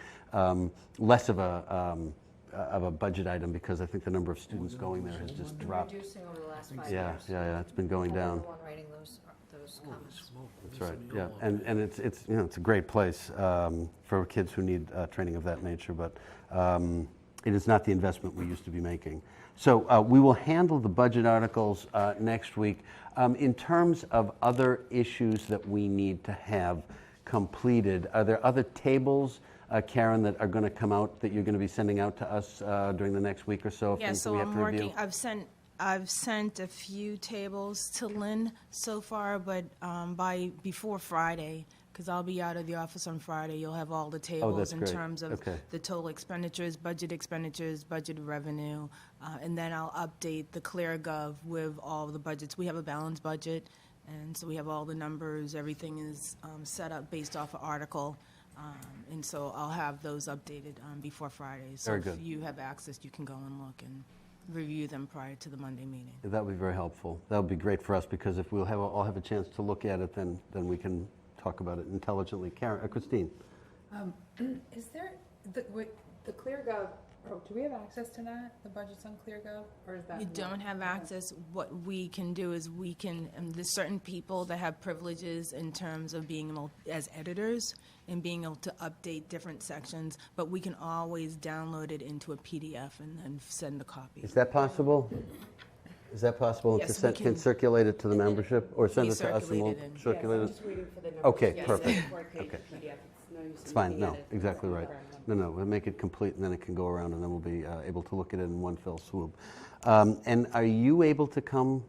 Speaker 1: less of a budget item because I think the number of students going there has just dropped.
Speaker 9: Reducing over the last 5
Speaker 1: Yeah,
Speaker 9: years.
Speaker 1: yeah, it's been going
Speaker 9: I'm the
Speaker 1: down.
Speaker 9: one writing those comments.
Speaker 1: That's right, yeah, and it's it's a great place for kids who need training of that nature, but it is not the investment we used to be making. So we will handle the budget articles next week. In terms of other issues that we need to have completed, are there other tables, Karen, that are going to come out that you're going to be sending out to us during the next week or so?
Speaker 5: Yeah,
Speaker 1: things that
Speaker 5: so
Speaker 1: we have
Speaker 5: I'm
Speaker 1: to review?
Speaker 5: working, I've sent a few tables to Lynn so far, but before Friday, because I'll be out of the office on Friday, you'll have all the tables
Speaker 1: that's
Speaker 5: in
Speaker 1: great.
Speaker 5: terms of
Speaker 1: Okay.
Speaker 5: the total expenditures, budget revenue, and then I'll update the ClearGov with all the budgets. We have a balanced budget, and so we have all the numbers, everything is set up based off of article, and so I'll have those updated before Friday. So
Speaker 1: Very good.
Speaker 5: if you have access, you can go and look and review them prior to the Monday meeting.
Speaker 1: That would be very helpful. That would be great for us, because if we'll all have a chance to look at it, then we can talk about it intelligently. Karen, Christine?
Speaker 2: Is there, the ClearGov, do we have access to that, the budgets on ClearGov, or is that?
Speaker 5: You don't have access. What we can do is there's certain people that have privileges in terms of being able, as editors, and being able to update different sections, but we can always download it into a PDF and then send a copy.
Speaker 1: Is that possible? Is that possible?
Speaker 5: Yes,
Speaker 1: To
Speaker 5: we can.
Speaker 1: circulate it to the membership, or send it to us and we'll
Speaker 5: Recirculate it in.
Speaker 1: circulate
Speaker 7: I'm
Speaker 1: it?
Speaker 7: just waiting for the numbers.
Speaker 1: Okay,
Speaker 7: Yes,
Speaker 1: perfect.
Speaker 7: before I create the
Speaker 1: Okay.
Speaker 7: PDF. It's no use
Speaker 1: It's
Speaker 7: in
Speaker 1: fine,
Speaker 7: looking
Speaker 1: no,
Speaker 7: at it.
Speaker 1: exactly right.
Speaker 7: Sorry.
Speaker 1: No, we'll make it complete, and then it can go around, and then we'll be able to look at it in one fell swoop. And are you able to come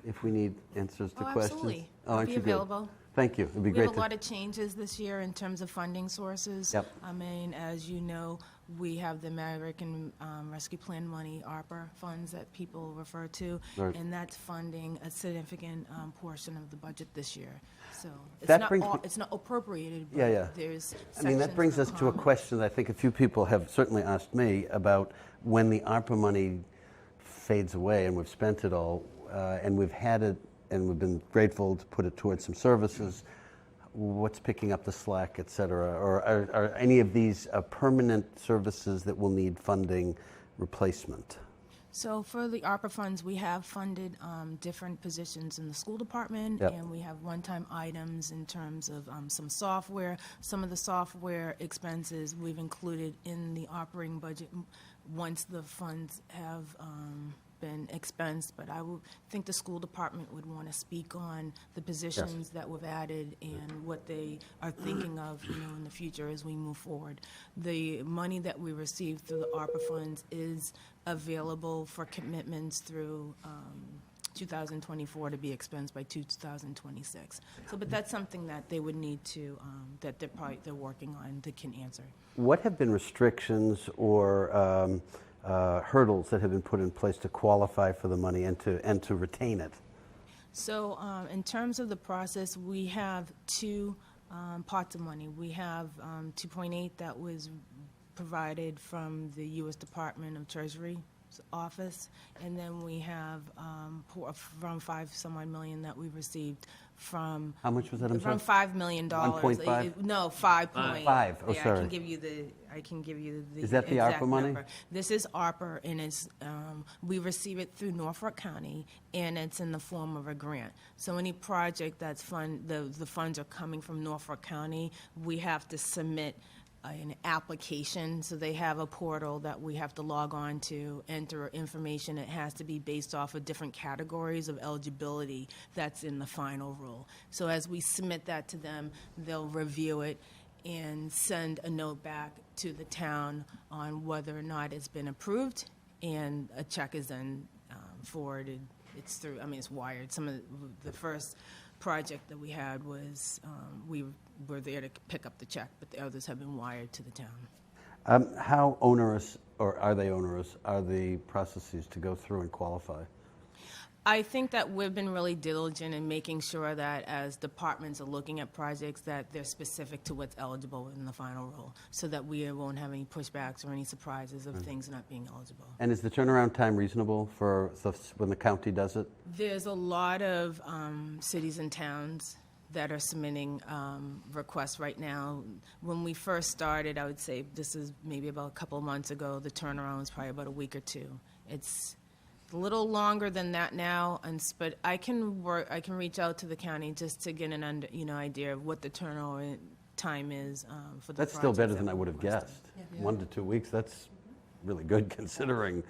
Speaker 1: if we need answers to
Speaker 5: Oh,
Speaker 1: questions?
Speaker 5: absolutely.
Speaker 1: Oh,
Speaker 5: I'll
Speaker 1: aren't
Speaker 5: be
Speaker 1: you good?
Speaker 5: available.
Speaker 1: Thank you. It'd be
Speaker 5: We
Speaker 1: great
Speaker 5: have a
Speaker 1: to.
Speaker 5: lot of changes this year in terms of funding sources.
Speaker 1: Yep.
Speaker 5: I mean, as you know, we have the American Rescue Plan money, ARPA funds that people refer to,
Speaker 1: Right.
Speaker 5: and that's funding a significant portion of the budget this year. So
Speaker 1: That brings me-
Speaker 5: it's not appropriated, but
Speaker 1: Yeah.
Speaker 5: there's
Speaker 1: I mean, that
Speaker 5: sections
Speaker 1: brings
Speaker 5: for
Speaker 1: us to a
Speaker 5: common.
Speaker 1: question that I think a few people have certainly asked me about when the ARPA money fades away and we've spent it all, and we've had it, and we've been grateful to put it towards some services. What's picking up the slack, et cetera? Or are any of these permanent services that will need funding replacement?
Speaker 5: So for the ARPA funds, we have funded different positions in the school department,
Speaker 1: Yep.
Speaker 5: and we have one-time items in terms of some software. Some of the software expenses we've included in the operating budget once the funds have been expensed, but I would think the school department would want to speak on the positions that we've added and what they are thinking of, in the future as we move forward. The money that we receive through the ARPA funds is available for commitments through 2024 to be expensed by 2026. So, but that's something that they would need to, that they're working on, that can answer.
Speaker 1: What have been restrictions or hurdles that have been put in place to qualify for the money and to retain it?
Speaker 5: So in terms of the process, we have two pots of money. We have 2.8 that was provided from the U.S. Department of Treasury office, and then we have around 5 some odd million that we received from.
Speaker 1: How much was that? I'm sorry?
Speaker 5: Around $5 million.
Speaker 1: 1.5?
Speaker 5: No, 5.
Speaker 1: Five. Oh,
Speaker 5: Yeah,
Speaker 1: sorry.
Speaker 5: I can give you the.
Speaker 1: Is that the
Speaker 5: exact
Speaker 1: ARPA money?
Speaker 5: number. This is ARPA, and it's, we receive it through Norfolk County, and it's in the form of a grant. So any project that's the funds are coming from Norfolk County, we have to submit an application. So they have a portal that we have to log on to, enter information. It has to be based off of different categories of eligibility that's in the final rule. So as we submit that to them, they'll review it and send a note back to the town on whether or not it's been approved, and a check is then forwarded. It's through, it's wired. Some of the first project that we had was, we were there to pick up the check, but the others have been wired to the town.
Speaker 1: How onerous, or are they onerous, are the processes to go through and qualify?
Speaker 5: I think that we've been really diligent in making sure that as departments are looking at projects, that they're specific to what's eligible in the final rule, so that we won't have any pushbacks or any surprises of things not being eligible.
Speaker 1: And is the turnaround time reasonable for when the county does it?
Speaker 5: There's a lot of cities and towns that are submitting requests right now. When we first started, I would say this is maybe about a couple of months ago, the turnaround was probably about a week or two. It's a little longer than that now, but I can reach out to the county just to get an idea of what the turnaround time is for the
Speaker 1: That's still
Speaker 5: projects
Speaker 1: better
Speaker 5: that
Speaker 1: than I
Speaker 5: we
Speaker 1: would have
Speaker 5: requested.
Speaker 1: guessed. 1 to 2 weeks, that's really good considering.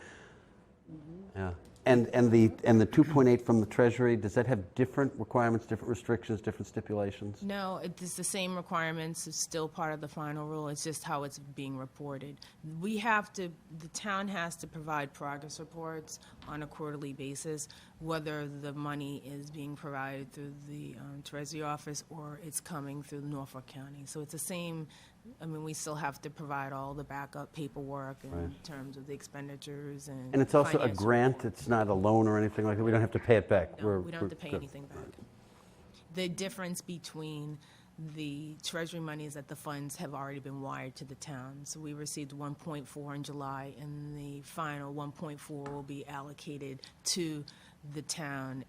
Speaker 1: Yeah. And the 2.8 from the Treasury, does that have different requirements, different restrictions, different stipulations?
Speaker 5: No, it's the same requirements. It's still part of the final rule. It's just how it's being reported. The town has to provide progress reports on a quarterly basis, whether the money is being provided through the Treasury office or it's coming through Norfolk County. So it's the same. I mean, we still have to provide all the backup paperwork in terms of the expenditures and.
Speaker 1: And it's also a
Speaker 5: financial
Speaker 1: grant,
Speaker 5: reports.
Speaker 1: it's not a loan or anything like that? We don't have to pay it back?
Speaker 5: No, we don't have to pay
Speaker 1: good.
Speaker 5: anything back. The difference between the Treasury monies that the funds have already been wired to the town. So we received 1.4 in July, and the final 1.4 will be allocated to the town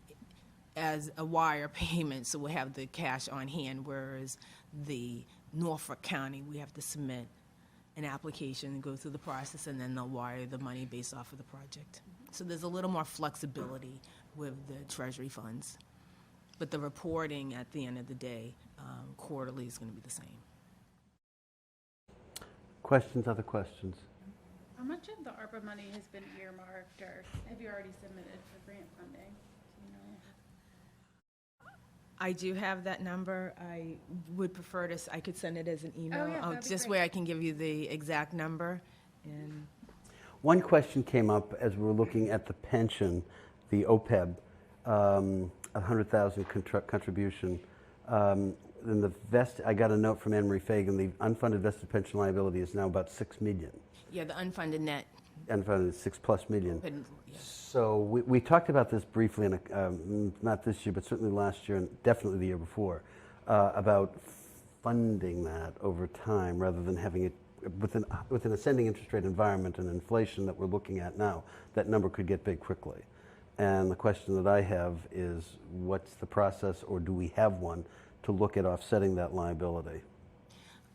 Speaker 5: as a wire payment, so we'll have the cash on hand, whereas the Norfolk County, we have to submit an application and go through the process, and then they'll wire the money based off of the project. So there's a little more flexibility with the Treasury funds. But the reporting at the end of the day, quarterly, is going to be the same.
Speaker 1: Questions, other questions?
Speaker 10: How much of the ARPA money has been earmarked, or have you already submitted for grant funding? Do you know?
Speaker 5: I do have that number. I would prefer I could send it as an email.
Speaker 10: yeah, that'd be
Speaker 5: Just
Speaker 10: great.
Speaker 5: where I can give you the exact number. And
Speaker 1: One question came up as we were looking at the pension, the OPEB, 100,000 contribution. In the I got a note from Anne Marie Fagan, the unfunded vested pension liability is now about 6 million.
Speaker 5: yeah, the unfunded net.
Speaker 1: Unfunded is 6+ million.
Speaker 5: But, yeah.
Speaker 1: So we talked about this briefly, not this year, but certainly last year and definitely the year before, about funding that over time rather than having it with an ascending interest rate environment and inflation that we're looking at now. That number could get big quickly. And the question that I have is, what's the process, or do we have one, to look at offsetting that liability?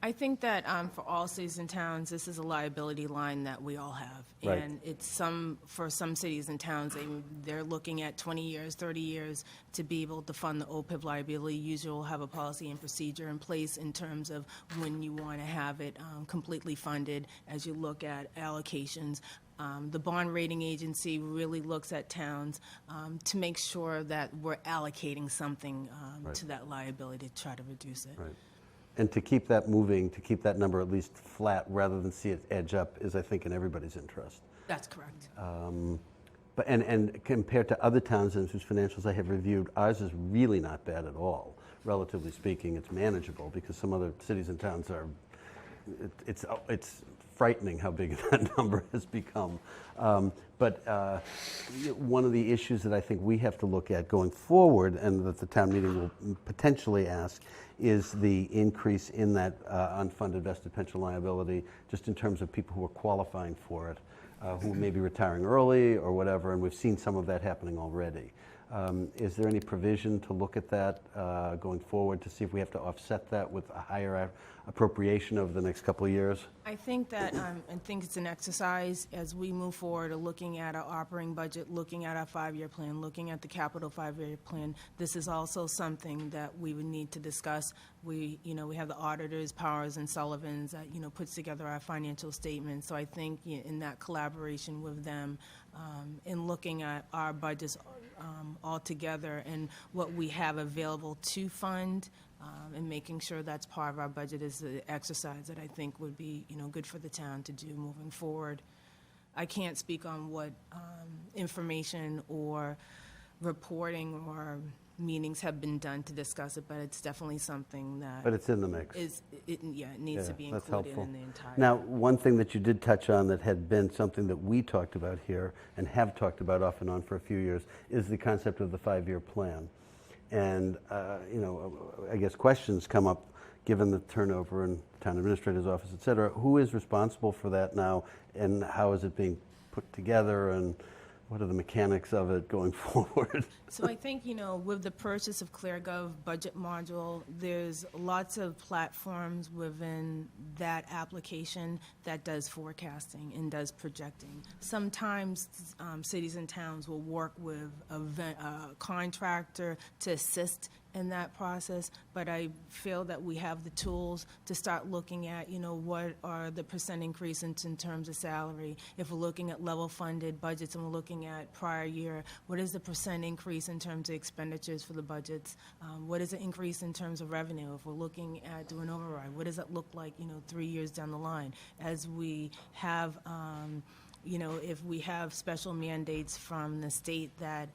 Speaker 5: I think that for all cities and towns, this is a liability line that we all have.
Speaker 1: Right.
Speaker 5: And it's for some cities and towns, they're looking at 20 years, 30 years to be able to fund the OPEB liability. Usually we'll have a policy and procedure in place in terms of when you want to have it completely funded as you look at allocations. The bond rating agency really looks at towns to make sure that we're allocating something to that liability to try to reduce it.
Speaker 1: Right. And to keep that moving, to keep that number at least flat rather than see it edge up is, I think, in everybody's interest.
Speaker 5: That's correct.
Speaker 1: But and compared to other towns whose financials I have reviewed, ours is really not bad at all. Relatively speaking, it's manageable because some other cities and towns are. It's frightening how big that number has become. But one of the issues that I think we have to look at going forward, and that the town meeting will potentially ask, is the increase in that unfunded vested pension liability, just in terms of people who are qualifying for it, who may be retiring early or whatever, and we've seen some of that happening already. Is there any provision to look at that going forward to see if we have to offset that with a higher appropriation over the next couple of years?
Speaker 5: I think that I think it's an exercise as we move forward, looking at our operating budget, looking at our 5-year plan, looking at the capital 5-year plan. This is also something that we would need to discuss. We have the auditors, Powers and Sullivans, that puts together our financial statements. So I think in that collaboration with them, in looking at our budgets all together and what we have available to fund. And making sure that's part of our budget is the exercise that I think would be, good for the town to do moving forward. I can't speak on what information or reporting or meetings have been done to discuss it, but it's definitely something that
Speaker 1: But it's in the mix.
Speaker 5: it needs to be
Speaker 1: that's
Speaker 5: included
Speaker 1: helpful.
Speaker 5: in the entire.
Speaker 1: Now, one thing that you did touch on that had been something that we talked about here and have talked about off and on for a few years is the concept of the 5-year plan. And, I guess questions come up given the turnover in the town administrator's office, et cetera. Who is responsible for that now, and how is it being put together, and what are the mechanics of it going forward?
Speaker 5: So I think, with the purchase of ClearGov budget module, there's lots of platforms within that application that does forecasting and does projecting. Sometimes cities and towns will work with a contractor to assist in that process, but I feel that we have the tools to start looking at, what are the percent increase in terms of salary. If we're looking at level funded budgets and we're looking at prior year, what is the percent increase in terms of expenditures for the budgets? What is the increase in terms of revenue? If we're looking at doing override, what does that look like, 3 years down the line? As we have, if we have special mandates from the state that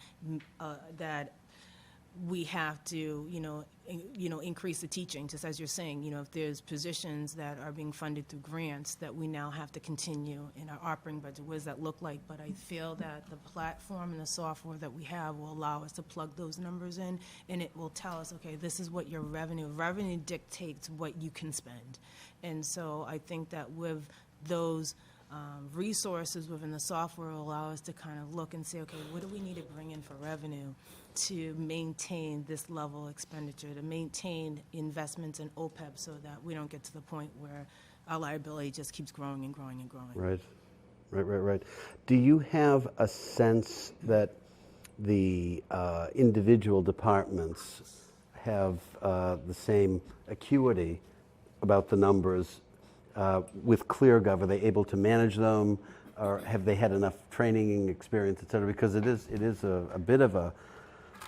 Speaker 5: we have to, increase the teaching, just as you're saying, if there's positions that are being funded through grants that we now have to continue in our operating budget, what does that look like? But I feel that the platform and the software that we have will allow us to plug those numbers in, and it will tell us, okay, this is what your revenue dictates what you can spend. And so I think that with those resources within the software will allow us to kind of look and say, okay, what do we need to bring in for revenue to maintain this level of expenditure, to maintain investments in OPEB so that we don't get to the point where our liability just keeps growing and growing and growing.
Speaker 1: Right. Do you have a sense that the individual departments have the same acuity about the numbers with ClearGov? Are they able to manage them, or have they had enough training, experience, et cetera? Because it is a bit of a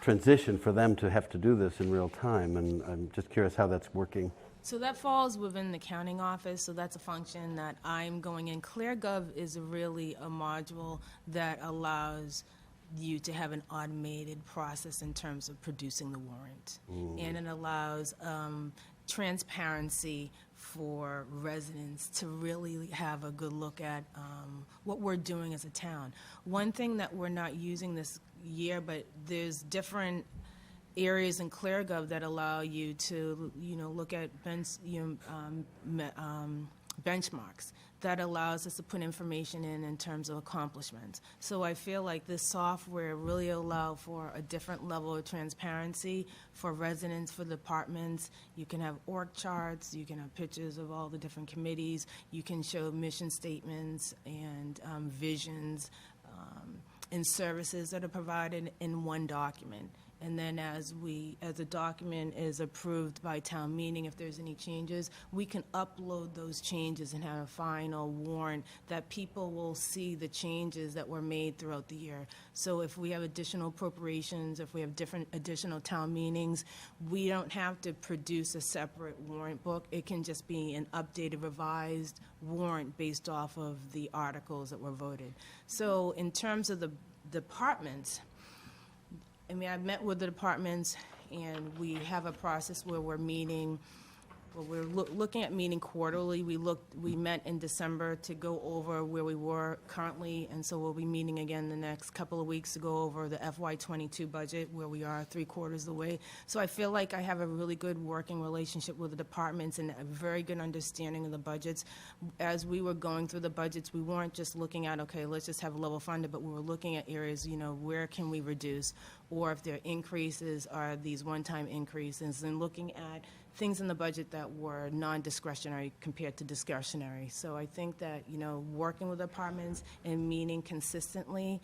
Speaker 1: transition for them to have to do this in real time, and I'm just curious how that's working.
Speaker 5: So that falls within the accounting office, so that's a function that I'm going in. ClearGov is really a module that allows you to have an automated process in terms of producing the warrant. And it allows transparency for residents to really have a good look at what we're doing as a town. One thing that we're not using this year, but there's different areas in ClearGov that allow you to, look at benchmarks. That allows us to put information in terms of accomplishments. So I feel like this software really allows for a different level of transparency for residents, for departments. You can have org charts, you can have pictures of all the different committees, you can show mission statements and visions and services that are provided in one document. And then as the document is approved by town meeting, if there's any changes, we can upload those changes and have a final warrant that people will see the changes that were made throughout the year. So if we have additional appropriations, if we have additional town meetings, we don't have to produce a separate warrant book. It can just be an updated, revised warrant based off of the articles that were voted. So in terms of the departments, I've met with the departments, and we have a process where we're meeting, we're looking at meeting quarterly. We met in December to go over where we were currently, and so we'll be meeting again the next couple of weeks to go over the FY22 budget, where we are 3/4 of the way. So I feel like I have a really good working relationship with the departments and a very good understanding of the budgets. As we were going through the budgets, we weren't just looking at, okay, let's just have level funded, but we were looking at areas, where can we reduce, or if there are increases, are these one-time increases, and looking at things in the budget that were non-discretionary compared to discretionary. So I think that, working with departments and meeting consistently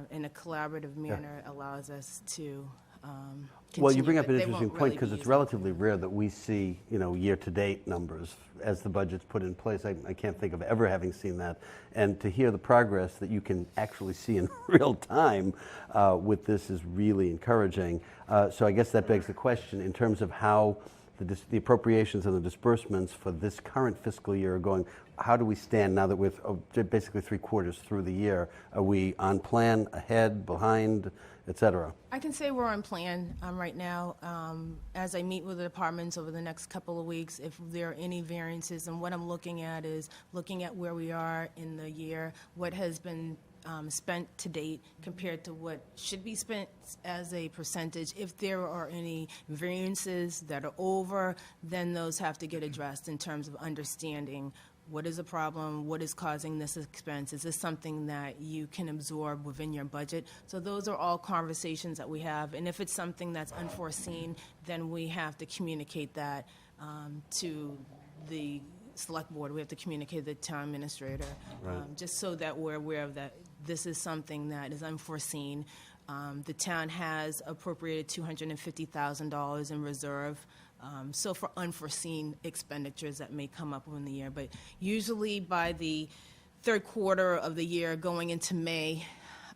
Speaker 5: in a collaborative manner allows us to continue.
Speaker 1: Well, you bring up
Speaker 5: but
Speaker 1: an
Speaker 5: they
Speaker 1: interesting
Speaker 5: won't
Speaker 1: point,
Speaker 5: really
Speaker 1: because
Speaker 5: be
Speaker 1: it's
Speaker 5: used.
Speaker 1: relatively rare that we see, year-to-date numbers as the budget's put in place. I can't think of ever having seen that. And to hear the progress that you can actually see in real time with this is really encouraging. So I guess that begs the question, in terms of how the appropriations and the disbursements for this current fiscal year are going. How do we stand now that we're basically 3/4 through the year? Are we on plan, ahead, behind, et cetera?
Speaker 5: I can say we're on plan right now. As I meet with the departments over the next couple of weeks, if there are any variances, and what I'm looking at is looking at where we are in the year, what has been spent to date compared to what should be spent as a percentage. If there are any variances that are over, then those have to get addressed in terms of understanding what is the problem, what is causing this expense, is this something that you can absorb within your budget? So those are all conversations that we have, and if it's something that's unforeseen, then we have to communicate that to the select board. We have to communicate to the town administrator, just so that we're aware of that. This is something that is unforeseen. The town has appropriated $250,000 in reserve, so for unforeseen expenditures that may come up in the year. But usually by the third quarter of the year, going into May,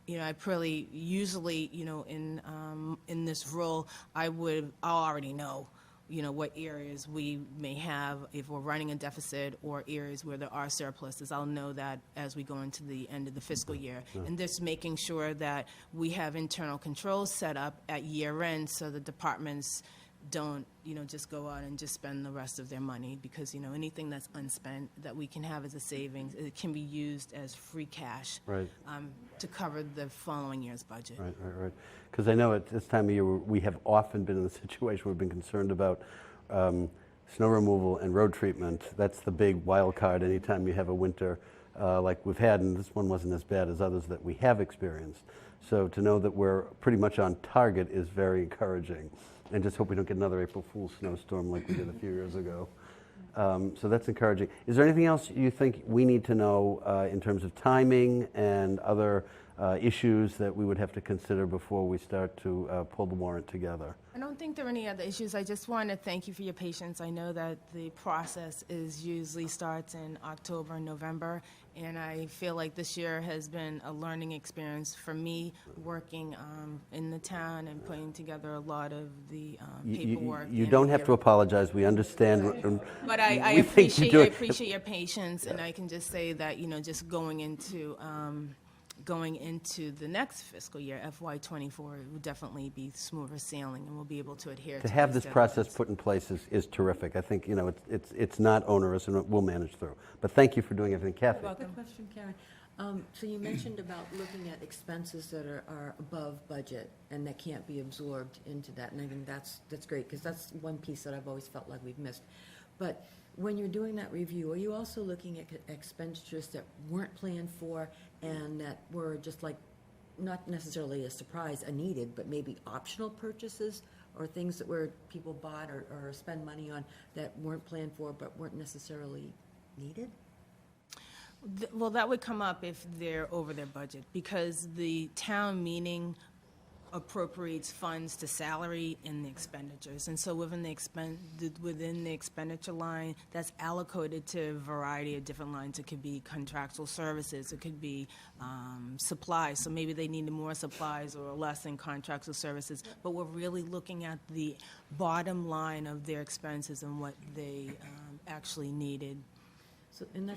Speaker 5: I probably usually, in this role, I'll already know what areas we may have, if we're running a deficit, or areas where there are surpluses. I'll know that as we go into the end of the fiscal year. And just making sure that we have internal controls set up at year end so the departments don't, just go out and just spend the rest of their money, because, anything that's unspent that we can have as a savings, it can be used as free cash to cover the following year's budget.
Speaker 1: Right. Because I know at this time of year, we have often been in the situation where we've been concerned about snow removal and road treatment. That's the big wild card anytime you have a winter like we've had, and this one wasn't as bad as others that we have experienced. So to know that we're pretty much on target is very encouraging. And just hope we don't get another April Fool's snowstorm like we did a few years ago. So that's encouraging. Is there anything else you think we need to know in terms of timing and other issues that we would have to consider before we start to pull the warrant together?
Speaker 5: I don't think there are any other issues. I just want to thank you for your patience. I know that the process usually starts in October and November, and I feel like this year has been a learning experience for me, working in the town and putting together a lot of the paperwork.
Speaker 1: You don't have to apologize. We understand.
Speaker 5: But I appreciate your patience, and I can just say that, just going into the next fiscal year, FY24, it will definitely be smoother sailing, and we'll be able to adhere to
Speaker 1: have
Speaker 5: these
Speaker 1: this process
Speaker 5: deadlines.
Speaker 1: put in place is terrific. I think it's not onerous, and we'll manage through. But thank you for doing everything, Kathy.
Speaker 9: Good question, Karen. So you mentioned about looking at expenses that are above budget and that can't be absorbed into that, and I think that's great, because that's one piece that I've always felt like we've missed. But when you're doing that review, are you also looking at expenditures that weren't planned for and that were just like, not necessarily a surprise, a needed, but maybe optional purchases, or things that were people bought or spend money on that weren't planned for but weren't necessarily needed?
Speaker 5: Well, that would come up if they're over their budget, because the town meeting appropriates funds to salary and the expenditures, and so within the expenditure line, that's allocated to a variety of different lines. It could be contractual services, it could be supplies, so maybe they needed more supplies or less in contractual services, but we're really looking at the bottom line of their expenses and what they actually needed.
Speaker 9: So, and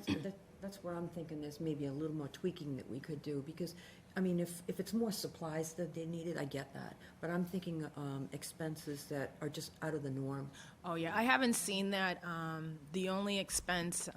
Speaker 9: that's where I'm thinking there's maybe a little more tweaking that we could do, because, I mean, if it's more supplies that they needed, I get that. But I'm thinking expenses that are just out of the norm.
Speaker 5: Oh, yeah, I haven't seen that. The only expense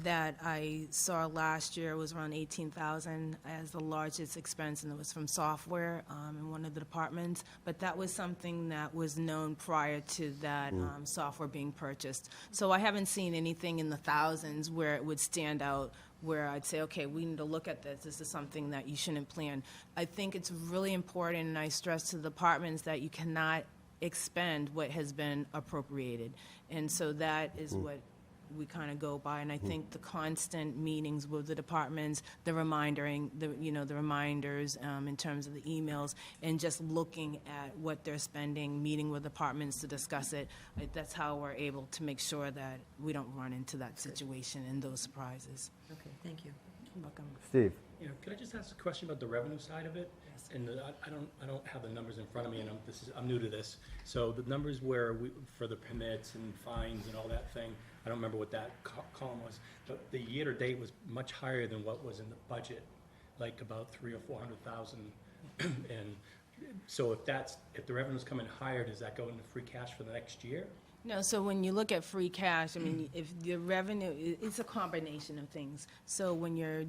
Speaker 5: that I saw last year was around $18,000 as the largest expense, and it was from software in one of the departments. But that was something that was known prior to that software being purchased. So I haven't seen anything in the thousands where it would stand out, where I'd say, okay, we need to look at this. This is something that you shouldn't plan. I think it's really important, and I stress to the departments that you cannot expend what has been appropriated. And so that is what we kind of go by, and I think the constant meetings with the departments, the reminders in terms of the emails, and just looking at what they're spending, meeting with departments to discuss it. That's how we're able to make sure that we don't run into that situation and those surprises.
Speaker 9: Okay, thank you.
Speaker 5: You're welcome.
Speaker 1: Steve.
Speaker 6: Could I just
Speaker 11: just ask a question about the revenue side of it? And I don't have the numbers in front of me, and I'm new to this. So the numbers where for the permits and fines and all that thing, I don't remember what that column was, but the year-to-date was much higher than what was in the budget, like about 300,000 or 400,000. And so if the revenue's coming higher, does that go into free cash for the next year?
Speaker 5: No, so when you look at free cash, I mean, if the revenue, it's a combination of things. So when you're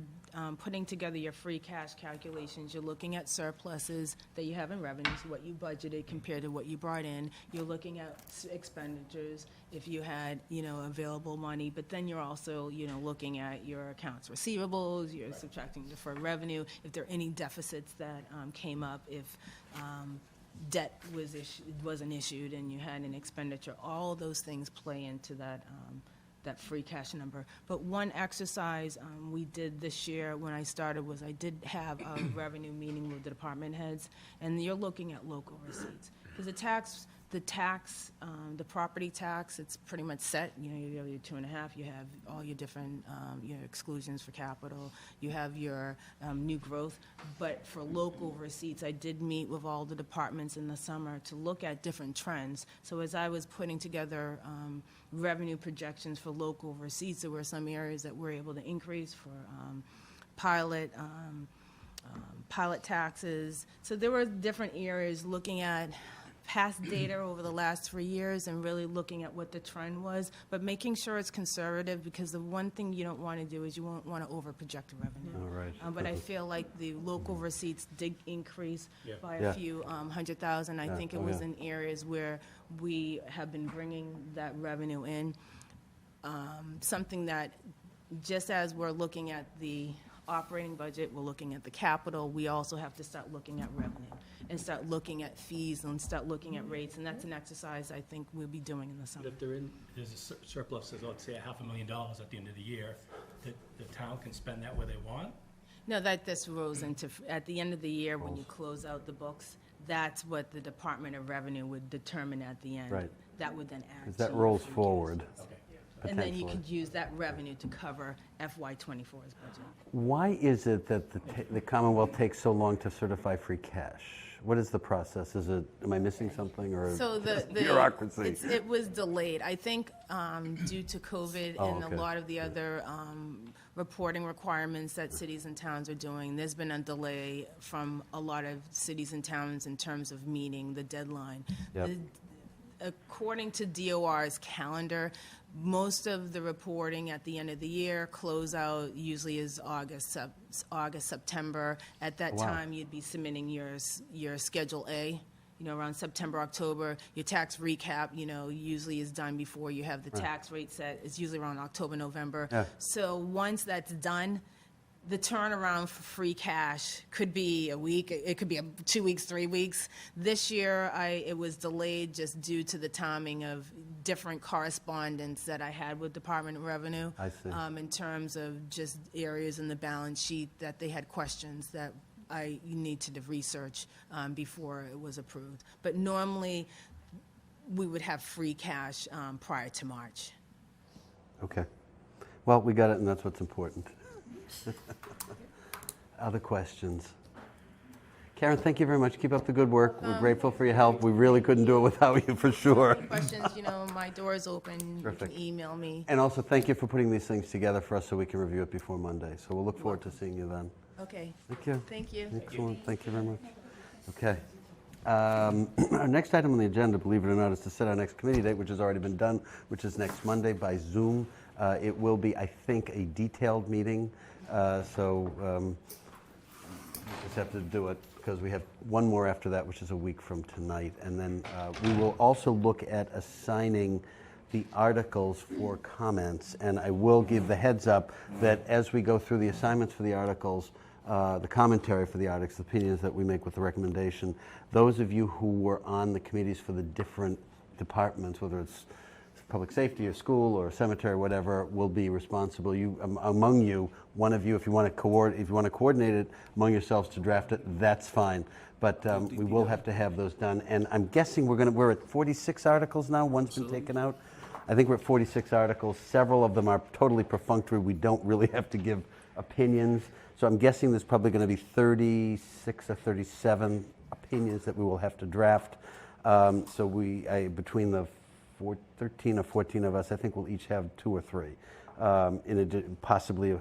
Speaker 5: putting together your free cash calculations, you're looking at surpluses that you have in revenues, what you budgeted compared to what you brought in. You're looking at expenditures, if you had, available money, but then you're also, looking at your accounts receivables, you're subtracting deferred revenue, if there are any deficits that came up, if debt wasn't issued and you had an expenditure, all those things play into that free cash number. But one exercise we did this year when I started was I did have a revenue meeting with the department heads, and you're looking at local receipts. Because the property tax, it's pretty much set. You have your 2.5, you have all your different, your exclusions for capital, you have your new growth. But for local receipts, I did meet with all the departments in the summer to look at different trends. So as I was putting together revenue projections for local receipts, there were some areas that were able to increase for pilot taxes. So there were different areas looking at past data over the last 3 years and really looking at what the trend was, but making sure it's conservative, because the one thing you don't want to do is you won't want to over-project the revenue.
Speaker 1: All right.
Speaker 5: But I feel like the local receipts did increase by
Speaker 1: Yeah.
Speaker 5: a few 100,000. I think it was in areas where we have been bringing that revenue in. Something that, just as we're looking at the operating budget, we're looking at the capital, we also have to start looking at revenue and start looking at fees and start looking at rates, and that's an exercise I think we'll be doing in the summer.
Speaker 11: But if there's a surplus of, let's say, $500,000 at the end of the year, the town can spend that where they want?
Speaker 5: No, this rolls into, at the end of the year, when you close out the books, that's what the Department of Revenue would determine at the end.
Speaker 1: Right.
Speaker 5: That would then add.
Speaker 1: Because that
Speaker 5: to
Speaker 1: rolls
Speaker 5: your free
Speaker 1: forward.
Speaker 5: cash. And then you
Speaker 1: potentially.
Speaker 5: could use that revenue to cover FY24's budget.
Speaker 1: Why is it that the Commonwealth takes so long to certify free cash? What is the process? Am I missing something, or
Speaker 5: So the
Speaker 1: bureaucracy?
Speaker 5: it was delayed, I think, due to COVID and
Speaker 1: okay.
Speaker 5: a lot of the other reporting requirements that cities and towns are doing. There's been a delay from a lot of cities and towns in terms of meeting the deadline.
Speaker 1: Yep.
Speaker 5: According to DOR's calendar, most of the reporting at the end of the year, closeout usually is August, September. At that
Speaker 1: Wow.
Speaker 5: time, you'd be submitting your Schedule A, around September, October. Your tax recap, usually is done before you have the tax rate set. It's usually around October, November.
Speaker 1: Yeah.
Speaker 5: So once that's done, the turnaround for free cash could be a week, it could be 2 weeks, 3 weeks. This year, it was delayed just due to the timing of different correspondence that I had with Department of Revenue.
Speaker 1: I see.
Speaker 5: In terms of just areas in the balance sheet that they had questions that I needed to research before it was approved. But normally, we would have free cash prior to March.
Speaker 1: Okay. Well, we got it, and that's what's important. Other questions? Karen, thank you very much. Keep up the good work. We're grateful for your help. We really couldn't do it without you, for sure.
Speaker 5: Questions, my door is open.
Speaker 1: Terrific.
Speaker 5: You can email me.
Speaker 1: And also, thank you for putting these things together for us so we can review it before Monday. So we'll look forward to seeing you then.
Speaker 5: Okay.
Speaker 1: Thank you.
Speaker 5: Thank you.
Speaker 1: Excellent. Thank you very much. Okay. Our next item on the agenda, believe it or not, is to set our next committee date, which has already been done, which is next Monday by Zoom. It will be, I think, a detailed meeting. So we just have to do it because we have one more after that, which is a week from tonight. And then we will also look at assigning the articles for comments. And I will give the heads up that as we go through the assignments for the articles, the commentary for the articles, the opinions that we make with the recommendation, those of you who were on the committees for the different departments, whether it's public safety or school or cemetery, whatever, will be responsible. Among you, one of you, if you want to coordinate it among yourselves to draft it, that's fine. But we will have to have those done. And I'm guessing we're at 46 articles now. One's been taken out. I think we're at 46 articles. Several of them are totally perfunctory. We don't really have to give opinions. So I'm guessing there's probably going to be 36 or 37 opinions that we will have to draft. So between the 13 or 14 of us, I think we'll each have 2 or 3, possibly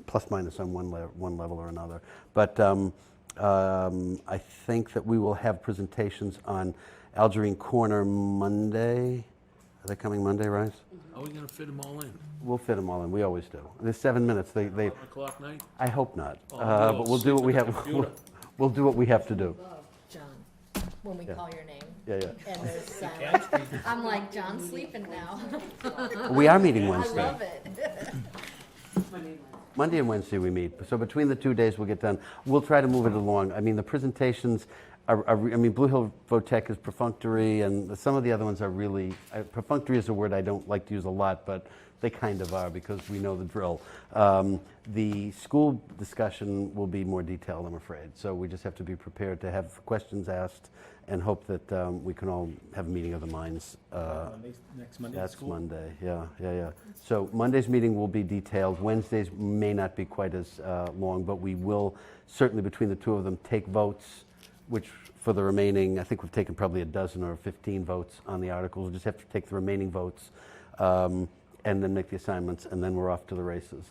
Speaker 1: plus minus on one level or another. But I think that we will have presentations on Algerine Corner Monday. Are they coming Monday, Rice?
Speaker 12: Are we going to fit them all in?
Speaker 1: We'll fit them all in. We always do. There's 7 minutes. They
Speaker 12: 11 o'clock night?
Speaker 1: I hope not.
Speaker 12: Oh,
Speaker 1: But we'll do what we have.
Speaker 12: computer.
Speaker 1: We'll do what we have to do.
Speaker 9: Love, John, when we
Speaker 1: Yeah.
Speaker 9: call your name.
Speaker 1: Yeah,
Speaker 9: And there's silence. I'm like, John's sleeping now.
Speaker 1: yeah. We are meeting
Speaker 9: I
Speaker 1: Wednesday.
Speaker 9: love it.
Speaker 1: Monday and Wednesday we meet. So between the 2 days we'll get done. We'll try to move it along. I mean, the presentations Blue Hill Votech is perfunctory, and some of the other ones are really, perfunctory is a word I don't like to use a lot, but they kind of are because we know the drill. The school discussion will be more detailed, I'm afraid. So we just have to be prepared to have questions asked and hope that we can all have a meeting of the minds.
Speaker 11: Next Monday at
Speaker 1: That's
Speaker 11: school?
Speaker 1: Monday, yeah. So Monday's meeting will be detailed. Wednesdays may not be quite as long, but we will certainly, between the two of them, take votes, which for the remaining, I think we've taken probably a dozen or 15 votes on the articles. We'll just have to take the remaining votes and then make the assignments, and then we're off to the races.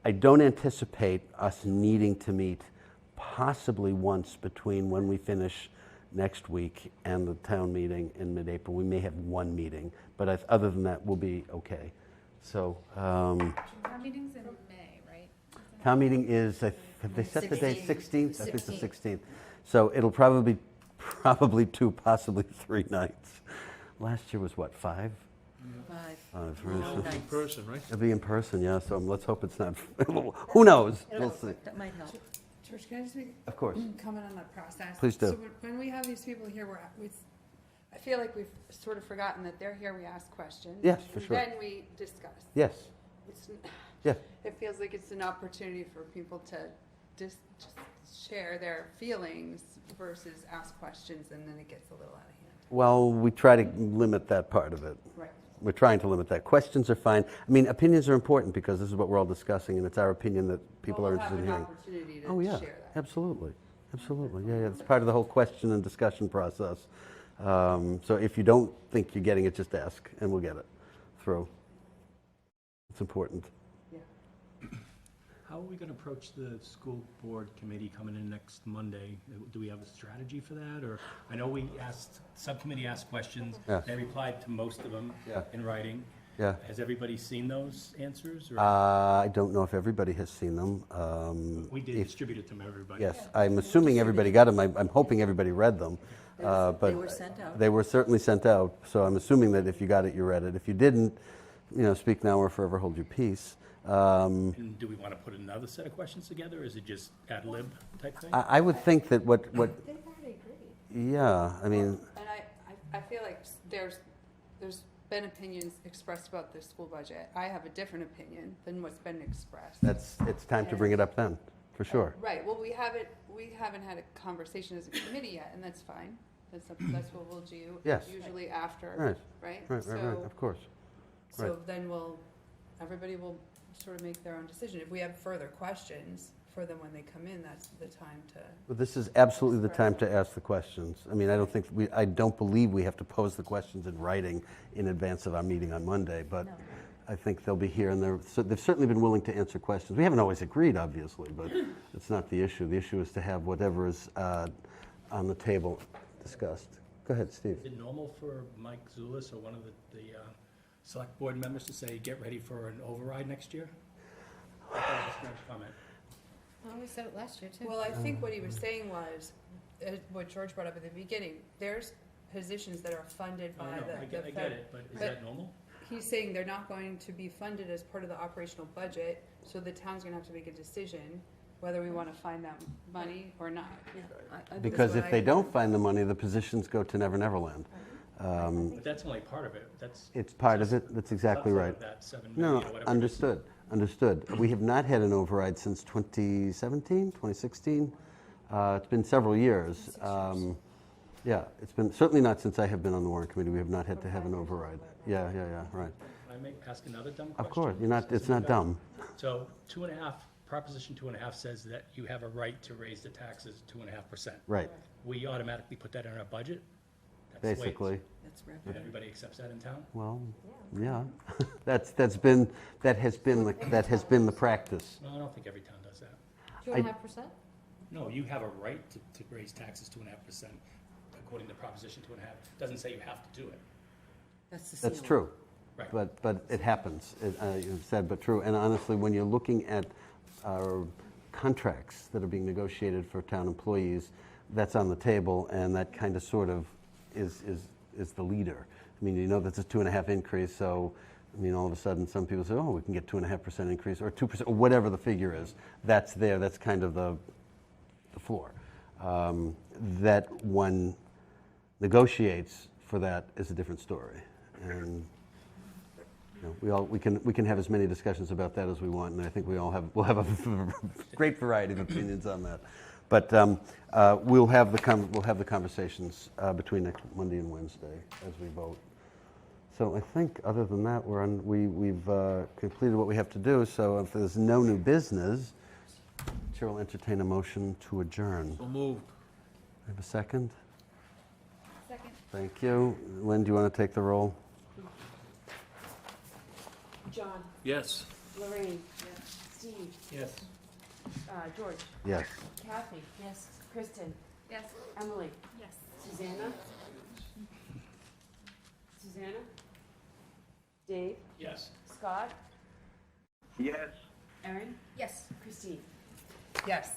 Speaker 1: I don't anticipate us needing to meet possibly once between when we finish next week and the town meeting in mid-April. We may have one meeting, but other than that, we'll be okay. So
Speaker 2: Town meeting's in May, right?
Speaker 1: town meeting is, have they set the date? 16th? I think the 16th. So it'll probably 2, possibly 3 nights. Last year was what, 5?
Speaker 9: 5.
Speaker 12: It'll be in person, right?
Speaker 1: It'll be in person, yeah, so let's hope it's not, who knows? We'll see.
Speaker 9: That might help.
Speaker 2: George, can I just make
Speaker 1: Of course.
Speaker 2: a comment on that process?
Speaker 1: Please do.
Speaker 2: So when we have these people here, I feel like we've sort of forgotten that they're here, we ask questions.
Speaker 1: Yes, for sure.
Speaker 2: Then we discuss.
Speaker 1: Yes,
Speaker 2: It's,
Speaker 1: yeah.
Speaker 2: it feels like it's an opportunity for people to just share their feelings versus ask questions, and then it gets a little out of hand.
Speaker 1: Well, we try to limit that part of it.
Speaker 2: Right.
Speaker 1: We're trying to limit that. Questions are fine. I mean, opinions are important because this is what we're all discussing, and it's our opinion that people are interested in hearing.
Speaker 2: We'll have an opportunity to
Speaker 1: Oh, yeah,
Speaker 2: share that.
Speaker 1: absolutely. Yeah, it's part of the whole question and discussion process. So if you don't think you're getting it, just ask, and we'll get it through. It's important.
Speaker 11: How are we going to approach the school board committee coming in next Monday? Do we have a strategy for that? Or I know subcommittee asked questions.
Speaker 1: Yes.
Speaker 11: They replied to most of them
Speaker 1: Yeah.
Speaker 11: in writing.
Speaker 1: Yeah.
Speaker 11: Has everybody seen those answers? Or
Speaker 1: I don't know if everybody has seen them.
Speaker 11: we did distribute it to everybody.
Speaker 1: Yes, I'm assuming everybody got them. I'm hoping everybody read them. But
Speaker 9: They were sent out.
Speaker 1: They were certainly sent out, so I'm assuming that if you got it, you read it. If you didn't, speak now or forever hold your peace.
Speaker 11: And do we want to put another set of questions together, or is it just ad lib type thing?
Speaker 1: I would think that what
Speaker 2: They've already agreed.
Speaker 1: yeah, I mean,
Speaker 2: And I feel like there's been opinions expressed about the school budget. I have a different opinion than what's been expressed.
Speaker 1: it's time to bring it up then, for sure.
Speaker 2: Right, well, we haven't had a conversation as a committee yet, and that's fine. That's what we'll do.
Speaker 1: Yes.
Speaker 2: Usually after,
Speaker 1: Right.
Speaker 2: right?
Speaker 1: Right, of course.
Speaker 2: So
Speaker 1: right.
Speaker 2: then everybody will sort of make their own decision. If we have further questions for them when they come in, that's the time to.
Speaker 1: But this is absolutely the time to ask the questions. I mean, I don't believe we have to pose the questions in writing in advance of our meeting on Monday, but I think they'll be here, and they've certainly been willing to answer questions. We haven't always agreed, obviously, but it's not the issue. The issue is to have whatever is on the table discussed. Go ahead, Steve.
Speaker 11: Is it normal for Mike Zulis or one of the select board members to say, get ready for an override next year? That's a strange comment.
Speaker 10: Well, we said it last year, too.
Speaker 2: Well, I think what he was saying was, what George brought up at the beginning, there's positions that are funded by
Speaker 11: I know, I get it, but is that normal?
Speaker 2: He's saying they're not going to be funded as part of the operational budget, so the town's gonna have to make a decision whether we wanna find that money or not.
Speaker 1: Because if they don't find the money, the positions go to Never Never Land.
Speaker 11: But that's only part of it.
Speaker 1: It's part of it. That's exactly
Speaker 11: subset
Speaker 1: right.
Speaker 11: of that 7
Speaker 1: No,
Speaker 11: million or whatever it is.
Speaker 1: understood. We have not had an override since 2017, 2016. It's been several years. Yeah, it's been certainly not since I have been on the Warrant Committee. We have not had to have an override. Yeah, right.
Speaker 11: Can I ask another dumb question?
Speaker 1: Of course, it's not dumb.
Speaker 11: So 2.5 Proposition 2.5 says that you have a right to raise the taxes 2.5%.
Speaker 1: Right,
Speaker 11: We automatically put that in our budget? That's the way it's-
Speaker 1: basically.
Speaker 9: That's
Speaker 11: And
Speaker 9: revenue.
Speaker 11: everybody accepts that in town?
Speaker 1: Well, yeah. That has been the practice.
Speaker 11: No, I don't think every town does that.
Speaker 7: 2.5%?
Speaker 11: No, you have a right to raise taxes 2.5%, according to Proposition 2.5. Doesn't say you have to do it.
Speaker 9: That's the
Speaker 1: That's
Speaker 9: ceiling.
Speaker 1: true.
Speaker 11: Right.
Speaker 1: But it happens, you've said, but true. And honestly, when you're looking at contracts that are being negotiated for town employees, that's on the table, and that kind of sort of is the leader. I mean, you know that's a 2.5 increase, so, I mean, all of a sudden, some people say, oh, we can get 2.5% increase, or 2%, or whatever the figure is. That's there, that's kind of the floor. That one negotiates for that is a different story. And you know, we can have as many discussions about that as we want, and I think we'll have a great variety of opinions on that. But we'll have the conversations between next Monday and Wednesday as we vote. So I think other than that, we've completed what we have to do. So if there's no new business, Chair will entertain a motion to adjourn.
Speaker 12: So moved.
Speaker 1: I have a second.
Speaker 10: Second.
Speaker 1: Thank you. Lynn, do you want to take the roll?
Speaker 7: John,
Speaker 12: Yes.
Speaker 7: Lorraine. Steve,
Speaker 6: Yes.
Speaker 7: George,
Speaker 1: Yes.
Speaker 7: Kathy. Yes. Kristen,
Speaker 10: Yes.
Speaker 7: Emily,
Speaker 10: Yes.
Speaker 7: Susanna. Susanna? Dave,
Speaker 11: Yes.
Speaker 7: Scott,
Speaker 3: Yes.
Speaker 7: Erin,
Speaker 10: Yes.
Speaker 7: Christine.
Speaker 2: Yes.